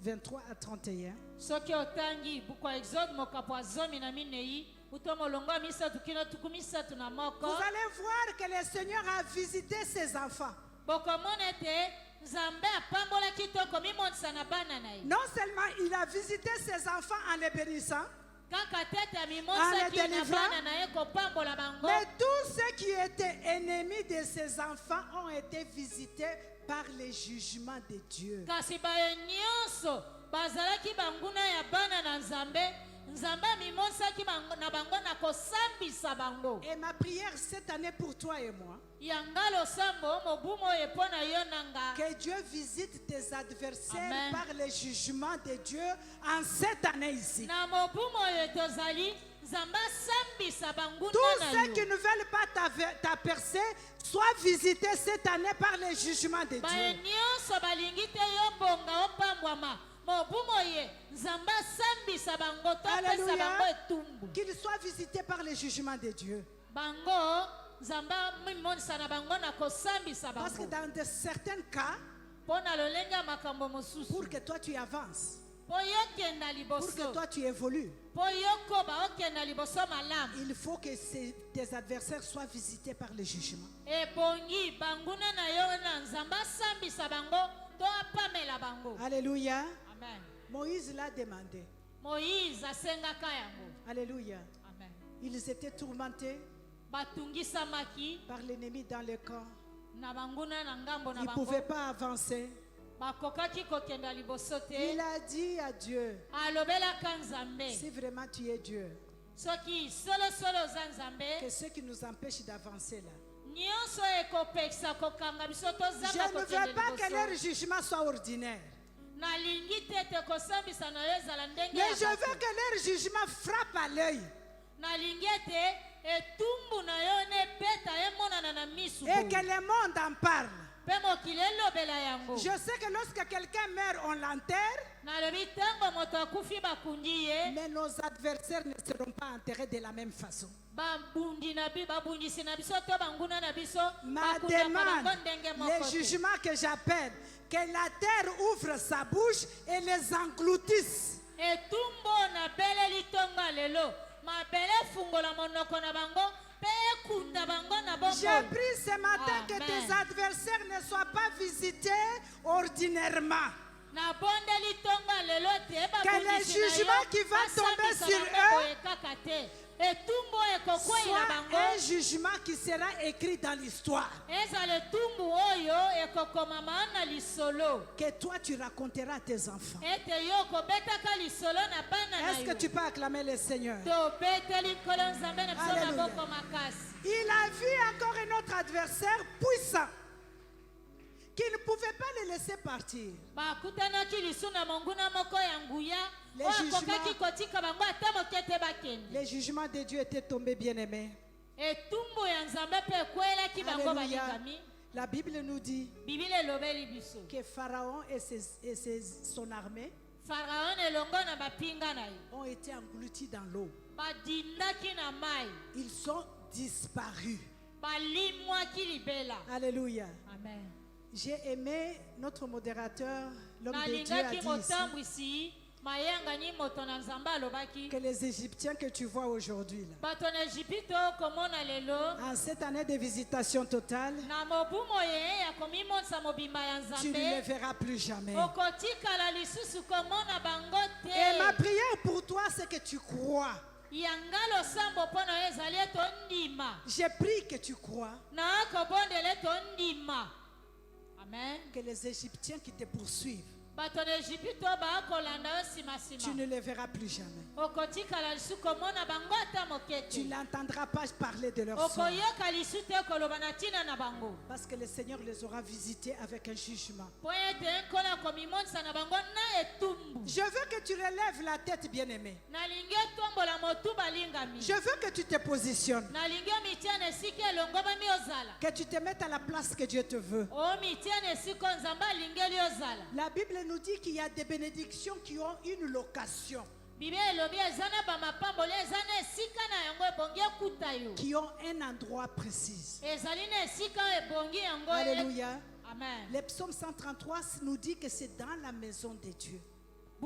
23 à 31, soki otangi buku ya exode mokapo ya zomi na minei buto molongo ya misato kino tuku misato na Vous moko allez voir que le Seigneur a visité ses enfants. bokomona ete nzambe apambolaki to komimonisa na bana na ye Non seulement il a visité ses enfants en les bénissant, kaka tete En les amimosaki na délivrant. bana na ye kopambola bango mais tous ceux qui étaient ennemis de ses enfants ont été visités par les jugements de Dieu. kasi baye nyonso bazalaki banguna ya bana na nzambe nzambe amimosaki na bango na kosambisa bango Et ma prière cette année pour toi et moi, yanga losambo mobumu oyo mpo na yo nanga que Dieu visite tes adversaires Amen. par les jugements de Dieu en cette année ici. na mobumu oyo tozali nzambe asambisa banguna Tous na ceux qui yo ne veulent pas ta percée soient visités cette année par les jugements de baye Dieu. nyonso balingi te yo bonga opambwama mobumu oyo nzambe asambisa bango topesa Alléluia. bango etumbu Qu'ils soient visités par les jugements de Dieu. bango nzambe amimonisa na bango na kosambisa Parce que bango dans certains cas, mpo na lolenge ya makambo mosusu pour que toi tu avances, mpo yokenda pour que liboso toi tu évolues, mpo yokoba okenda liboso malamu il faut que tes adversaires soient visités par les jugements. ebongi banguna na yo na nzambe asambisa bango to apamela bango Alléluia. amen Moïse l'a demandé. moïse asengaka yango Alléluia. amen Ils étaient tourmentés batungisamaki par l'ennemi dans le camp. na banguna na ngambo na Ils ne bango pouvaient pas avancer. bakokaki kokenda liboso Il te a dit à Dieu, alobelaka nzambe si vraiment tu es Dieu, soki solosolo oza nzambe que ce qui nous empêche d'avancer là. nyonso ekopekisa kokanga biso Je tozanga ne veux kokende pas que leur liboso jugement soit ordinaire. nalingi te ete kosambisa na yo ezala ndenge Mais ya je bato. veux que leur jugement frappe à l'œil nalingi ete etumbu na yo nebeta emonana na misu et que le monde en parle. mpe mokili elobela yango Je sais que lorsque quelqu'un meurt, on l'enterre, nalobi ntango moto akufi bakundi ye mais nos adversaires ne seront pas enterrés de la même façon. babundisi na biso to banguna na biso Ma bakundaka demande, bango ndenge les moko te. jugements que j'appelle, que la terre ouvre sa bouche et les engloutisse. etumbu na beleli tonga lelo mabele fungola monoko na bango mpe ekunda bango na J'ai bongo pris ce matin que Amen. tes adversaires ne soient pas visités ordinairement. nabondeli tonga lelo te Que les jugements qui vont tomber sur eux kaka te etumbu ekokweyela soit bango un jugement qui sera écrit dans l'histoire. ezala etumbu oyo ekokomama na lisolo Que toi tu raconteras à tes enfants. ete yo okobetaka lisolo na bana na Est-ce que yo tu peux acclamer le Seigneur? tobeteli nkolo nzambe na biso Alléluia. maboko makasi Il a vu encore un autre adversaire puissant qui ne pouvait pas le laisser partir. bakutanaki lisu na monguna moko ya nguya Les oyo jugements- akokaki kotika bango ata moke te bakende Les jugements de Dieu étaient tombés, bien-aimés. etumbu ya nzambe mpe ekwelaki bango Alléluia. balingami La Bible nous dit biblia elobeli biso que Pharaon et son armée faraon elongo na bapinga na ye ont été engloutis dans l'eau. badindaki na mai Ils sont disparus. balimwaki libela Alléluia. amen J'ai aimé notre modérateur, l'homme de Dieu a nalingaki dit ici motambwisi mayangani moto na nzambe alobaki que les Égyptiens que tu vois aujourd'hui, là, bato na ejipito komona lelo en cette année de visitation totale, na mobumo ye ya komimonisa mobimba ya tu ne les nzambe verras plus jamais. okotikala lisusu komona bango Et ma te prière pour toi, c'est que tu crois. yanga losambo mpo na yo ezali ete ondima J'ai pris que tu crois na kobondela ete ondima amen que les Égyptiens qui te poursuivent, bato na ejipito baakolanda yo tu simasima ne les verras plus jamais. okotikala lisu komona bango ata moke Tu te n'entendras pas parler de leur sort. okoyoka lisu te koloba na ntina na bango Parce que le Seigneur les aura visités avec un jugement. mpo ete nkolo akomimonisa na bango na etumbu Je veux que tu relèves la tête, bien-aimé. nalingi otombola motu balingami Je veux que tu te positionnes. nalingi omitia na esika elongobami ozala Que tu te mettes à la place que Dieu te veut. omitia na esika oyo nzambe alingeli ozala La Bible nous dit qu'il y a des bénédictions qui ont une location, biblia elobi eza na bamapamboli eza na esika na yango ebongi ekuta yo qui ont un endroit précis. ezali na esika oyo ebongi yango Alléluia. amen Le psaume 133 nous dit que c'est dans la maison de Dieu.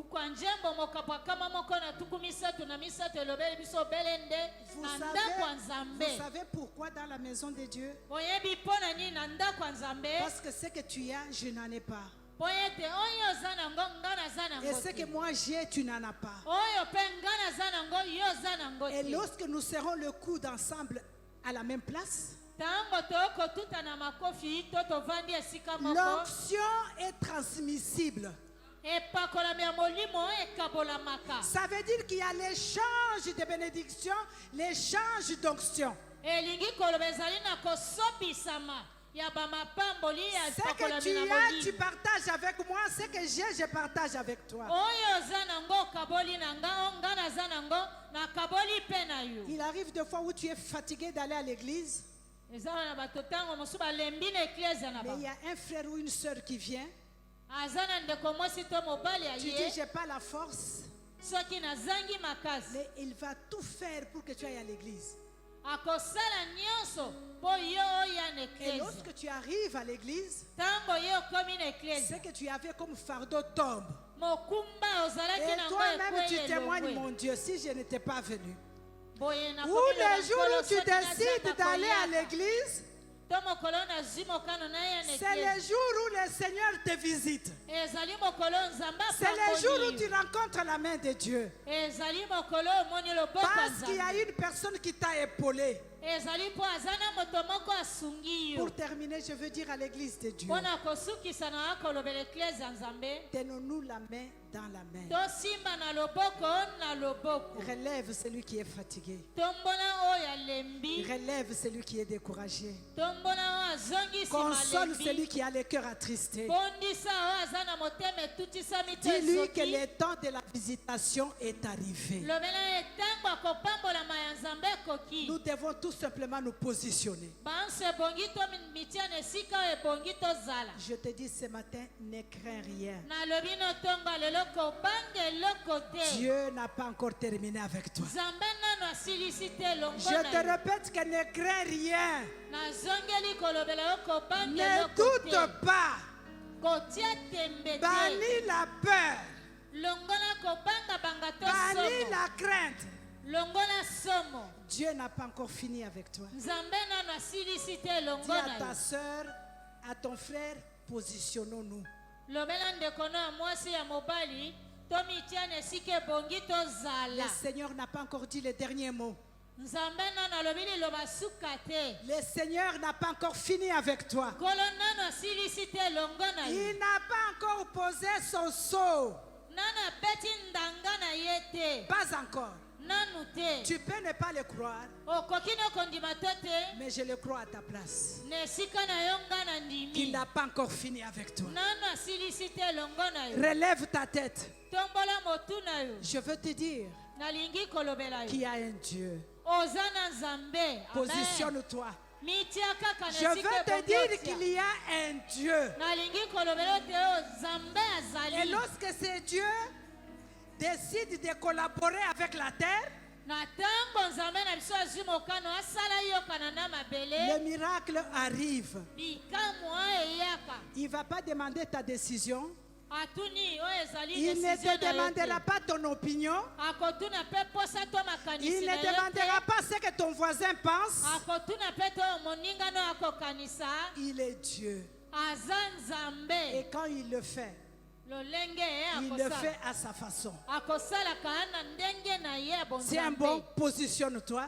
bukwanjembo mokapwakama moko na tuku misato na misato elobeli biso belende na ndako ya nzambe. Vous savez pourquoi dans la maison de Dieu? Oyebi mpo na nini na ndako ya nzambe? Parce que ce que tu as, je n'en ai pas. Po ete oyo oza nango nga naza nango Et ce te. que moi j'ai, tu n'en as pas. Oyo mpe nga naza nango yo oza nango Et te. lorsque nous serons le coude ensemble à la même place, Tango tokotuta na makofi to tovandi esika moko. l'onction est transmissible. Epakolami ya molimo ekabolamaka. Ça veut dire qu'il y a l'échange de bénédictions, l'échange d'onction. Elingi koloba ezali na kosopisama ya bamapamboli ya Ce que epakolami tu na as, tu molimo. partages avec moi. Ce que j'ai, je partage avec toi. Oyo oza nango okaboli na nga, nga naza nango nakaboli mpe na yo. Il arrive des fois où tu es fatigué d'aller à l'église, Eza na bato ntango mosusu balembi na eklezia na mais il y bango. a un frère ou une sœur qui vient. Aza na ndeko mwasi to mobali ya Tu dis, ye, j'ai pas la force, soki nazangi makasi mais il va tout faire pour que tu ailles à l'église. akosala nyonso mpo yo oya na Et eklezia. lorsque tu arrives à l'église, Ntango ye okomi na eklezia, ce que tu avais comme fardeau tombe. mokumba ozalaki Et nango toi-même, tu ekweli témoignes, elongwe. mon Dieu, si je n'étais pas venu. Boye na Ou komi loba les jours nkolo où tu soki nazanga décides d'aller à koyaka. l'église, To mokolo nazwi mokano na ye na c'est eklezia. les jours où le Seigneur te visite. Ezali mokolo nzambe C'est les jours où apamboli tu yo. rencontres la main de Dieu. Ezali mokolo omoni loboko ya Parce qu'il y a nzambe. une personne qui t'a épaulé. Ezali mpo aza na moto moko asungi yo. Pour terminer, je veux dire à l'église de Dieu, Mpo na kosukisa na akolobela eklezia ya nzambe, tenons-nous la main dans la main. tosimba na loboko na loboko. Relève celui qui est fatigué. Tombona oyo alembi, Relève celui qui est découragé. tombona oyo azongisi Console celui malembi, qui a le cœur attristé. bondisa oyo aza na motema etutisami te Dis-lui que soki. le temps de la visitation est arrivé. Lobela ye ntango akopambolama ya nzambe ekoki. Nous devons tout simplement nous positionner. banso ebongi to mitia na esika oyo ebongi tozala. Je te dis ce matin, ne crains rien. nalobi no ntongo lelo kobanga eloko te. Dieu n'a pas encore terminé avec toi. nzambe nano asilisi te elongo Je na te yo. répète que ne crains rien. nazongeli kolobela yo kobanga Ne eloko doute te. pas. kotia tembe te. Bannis la peur. longola kobanga to Bannis somo. la crainte. longola somo. Dieu n'a pas encore fini avec toi. nzambe nano asilisi te elongo Dis à na ta yo. soeur, à ton frère, positionnons-nous. lobela ndeko no ya mwasi ya mobali tomitia na esika ebongi tozala. Le Seigneur n'a pas encore dit le dernier mot. nzambe nano alobi liloba suka te. Le Seigneur n'a pas encore fini avec toi. nkolo nano asilisi te elongo na yo. Il n'a pas encore posé son sceau. nano abeti ndanga na ye te. Pas encore. nanu te. Tu peux ne pas le croire, okoki na kondima to te. mais je le crois à ta place. na esika na yo nga na Qu'il ndimi. n'a pas encore fini avec toi. nano asilisi te elongo na yo. Relève ta tête. tombola motu na yo. Je veux te dire nalingi kolobela yo. qu'il y a un Dieu. oza na nzambe. Amen. Positionne-toi. mitia kaka na Je esika veux te ebongi dire otia. qu'il y a un Dieu. nalingi kolobela yo te oyo nzambe Et azali. lorsque ce Dieu décide de collaborer avec la terre, na ntango nzambe na biso azwi mokano asala yokana na le mabele. miracle arrive. bikamwa eyaka. Il ne va pas demander ta décision. atuni oyo ezali Il ne décision te na yo demandera te. pas ton opinion. akotuna mpe posa to Il makanisi ne na yo demandera te. pas ce que ton voisin pense. akotuna mpe to oyo moningano akokanisa. Il est Dieu. aza nzambe. Et quand il le fait, lolenge ye il le akosala. fait à sa façon. akosalaka na ndenge na ye ya C'est un bon, bonzambe. positionne-toi.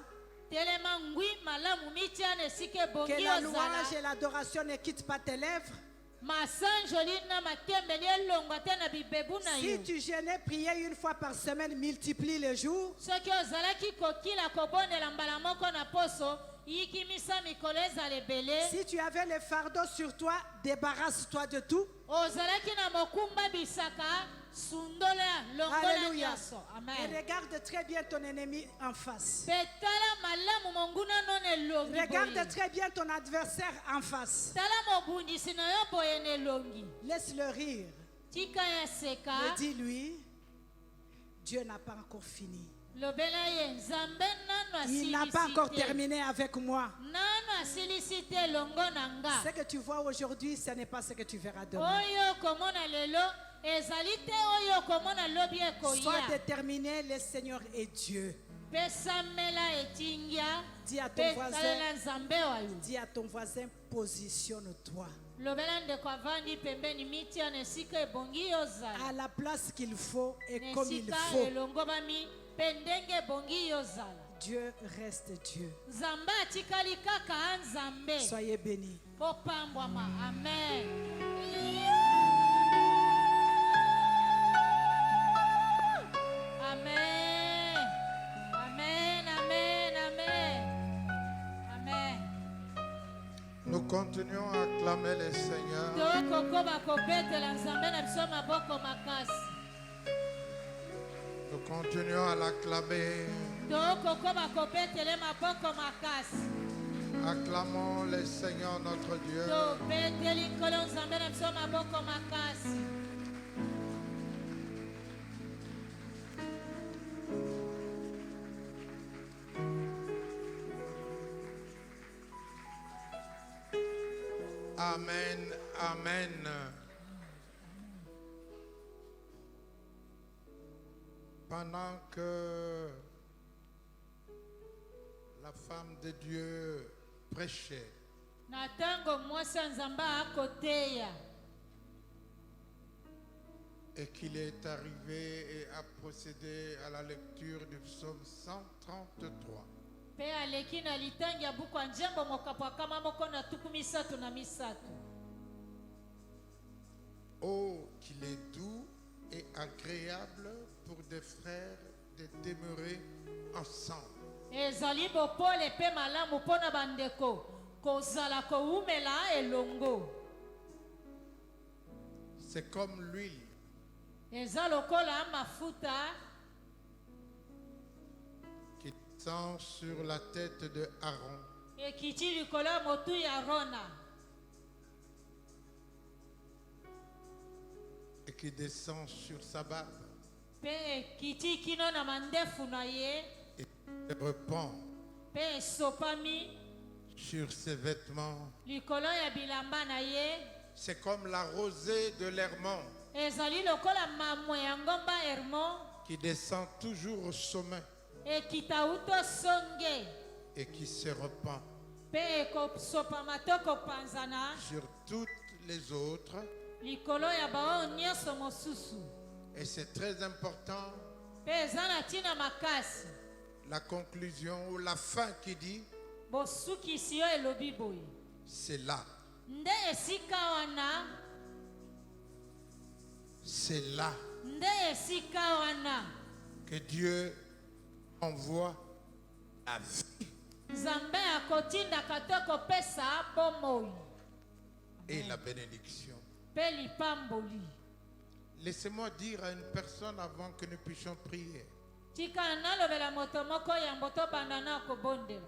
telema ngwi malamu mitia na esika Que ebongi la louange ozala. et l'adoration ne quittent pas tes lèvres. masanjoli na makembeli elongwa te na bibebu na yo. Si tu jeûnais, prier une fois par semaine, multiplie les jours. soki ozalaki kokila kobondela mbala moko na poso yikimisa mikolo ezala ebele. Si tu avais le fardeau sur toi, débarrasse-toi de tout. ozalaki na mokumba bisaka sundola longola Alléluia. nyonso. Et amen. regarde très bien ton ennemi en face. mpe tala malamu monguna nono elongi Regarde boye. très bien ton adversaire en face. tala mobundisi na yo boye na elongi. Laisse-le rire. tika ya seka. Et dis-lui, Dieu n'a pas encore fini. lobela ye nzambe nano Il n'a pas asilisi encore te. terminé avec moi. nano asilisi te elongo na nga. Ce que tu vois aujourd'hui, ce n'est pas ce que tu verras demain. oyo komona lelo ezali te oyo okomona lobi Sois ekoya déterminé, le Seigneur est Dieu. mpe samela etingya Dis à ton mpe voisin, talela nzambe oyo dis à ton voisin, positionne-toi lobela ndeko avandi pembeni mitia na esika ebongi ozala à la place qu'il faut et na comme il esika faut. elongobami mpe ndenge ebongi yozala Dieu reste Dieu. nzambe atikali kaka nzambe Soyez bénis. popambwama amen. Amen. Amen, amen, amen. Amen. Nous continuons à acclamer le Seigneur. tokokoba kobetela nzambe na biso maboko makasi Nous continuons à l'acclamer. tokokoba kobetele maboko makasi Acclamons le Seigneur notre Dieu. tobeteli nkolo nzambe na biso maboko makasi Amen, amen. Pendant que la femme de Dieu prêchait, na ntango mwasi ya nzambe akoteya et qu'il est arrivé et a procédé à la lecture du psaume 133. mpe aleki na litangi ya buku ya njembo mokapo akama moko na tuku misato na misato Oh, qu'il est doux et agréable pour des frères de demeurer ensemble. ezali bopole mpe malamu mpo na bandeko kozala kowumela elongo C'est comme l'huile eza lokola mafuta qui descend sur la tête de Aaron ekiti likolo ya motu ya rona et qui descend sur sa barbe mpe ekiti kino na mandefu na ye et se repent mpe esopami sur ses vêtements. likolo ya bilamba na ye C'est comme la rosée de l'Hermon ezali lokola mamwe ya ngomba hermon qui descend toujours au sommet ekita uto songe et qui se repent mpe ekosopama to kopanzana sur toutes les autres. likolo ya baoyo nyonso mosusu Et c'est très important, mpe eza na ntina makasi la conclusion ou la fin qui dit, bosukisi oyo elobi boye c'est là, nde esika wana c'est là nde esika wana que Dieu envoie la vie nzambe akotindaka to kopesa bomoi et la bénédiction. mpe lipamboli Laissez-moi dire à une personne avant que nous puissions prier. tika nalobela moto moko yambo tobanda na kobondela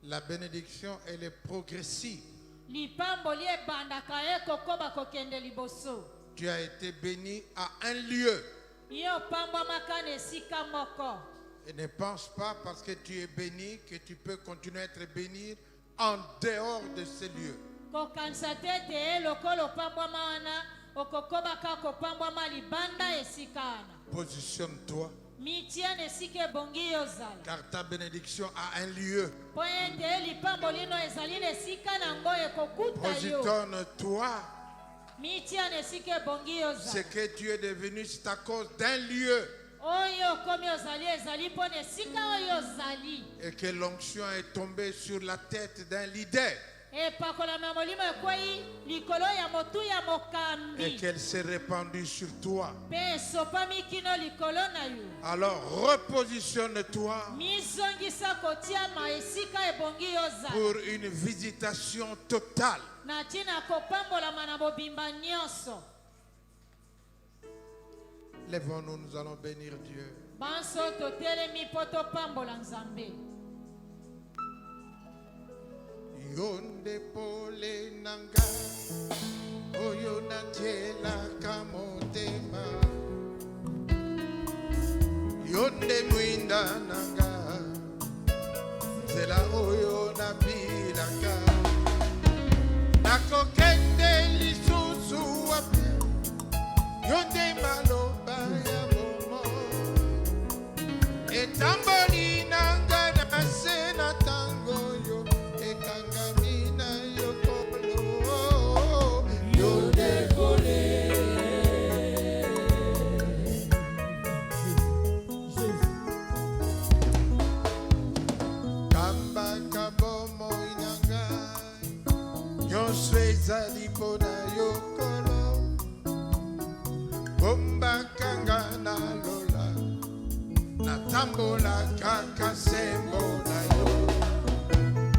La bénédiction, elle est progressive. lipamboli ebandaka ye kokoba kokende liboso Tu as été béni à un lieu. ye opambwamaka na esika moko Et ne pense pas parce que tu es béni que tu peux continuer à être béni en dehors de ces lieux. kokanisa te ete ye lokola opambwama wana okokobaka kopambwama libanda esika wana Positionne-toi mitia na esika ebongi yozala car ta bénédiction a un lieu. mpo ete ye lipamboli no ezali na esika nango ekokuta yo Positionne-toi. mitia na esika ebongi yozala Ce que tu es devenu, c'est à cause d'un lieu. oyo okomi ozali ezali mpo na esika oyo ozali Et que l'onction est tombée sur la tête d'un leader. epakolama ya molimo ekwei likolo ya motu ya Et mokambi qu'elle s'est répandue sur toi. mpe esopami kino likolo na yo Alors repositionne-toi mizongisa kotiama esika ebongi yozala pour une visitation totale. na ntina kopambolama na bobimba nyonso Lèvons-nous, nous allons bénir Dieu. banso totelemi mpo topambola nzambe Yonde pole nanga oyo natiela kamotema yonde mwinda nanga nzela oyo nabilaka nakokende lisusu wapi Bomba kanga na lola, na tambola kaka sembo na yo.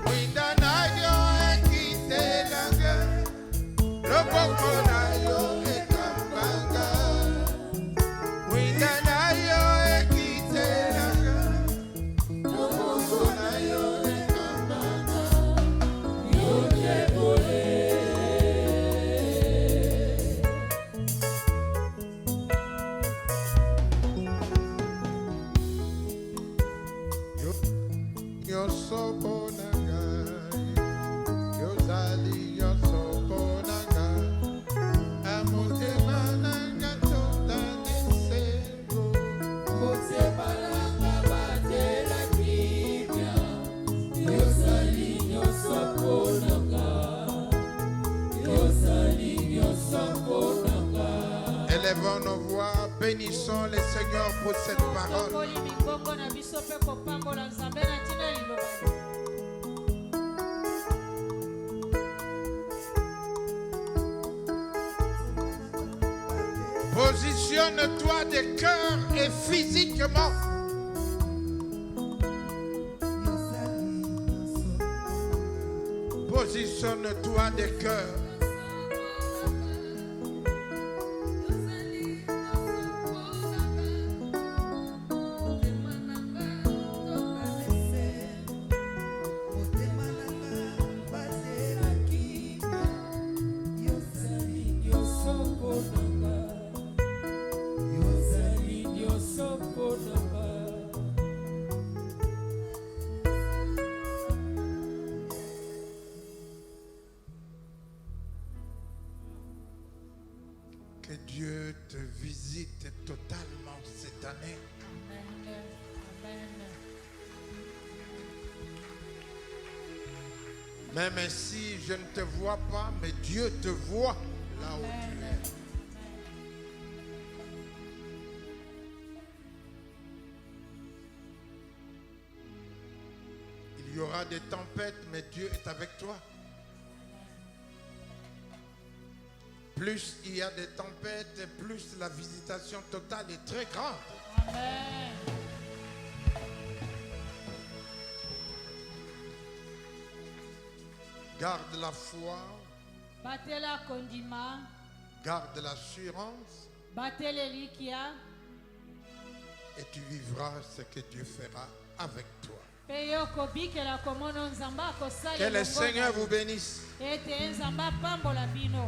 Winda na yo ekite langa, loboko na yo ekambanga. Winda na yo ekite langa, loboko na yo ekambanga. Yo te volé. Yo soponanga, yo zali yo soponanga, amotema nanga tota nesengo. Motema nanga batela kibia, yo zali yo soponanga, yo zali yo soponanga. Élevons nos voix, bénissons le Seigneur pour cette parole. tokoli mingongo na biso mpe kopambola nzambe na ntina ya liloba. Positionne-toi de cœur et physiquement. Positionne-toi de cœur. Que Dieu te visite totalement cette année. Amen. Amen. Même si je ne te vois pas, mais Dieu te voit là où tu es. Il y aura des tempêtes, mais Dieu est avec toi. Plus il y a des tempêtes, plus la visitation totale est très grande. Amen. Garde la foi, batela kondima, garde l'assurance batele likia, et tu vivras ce que Dieu fera avec toi. pe yo kobikela komono nzambe akosala Que le elongo na Seigneur yo. vous bénisse. Ete nzambe apambola bino.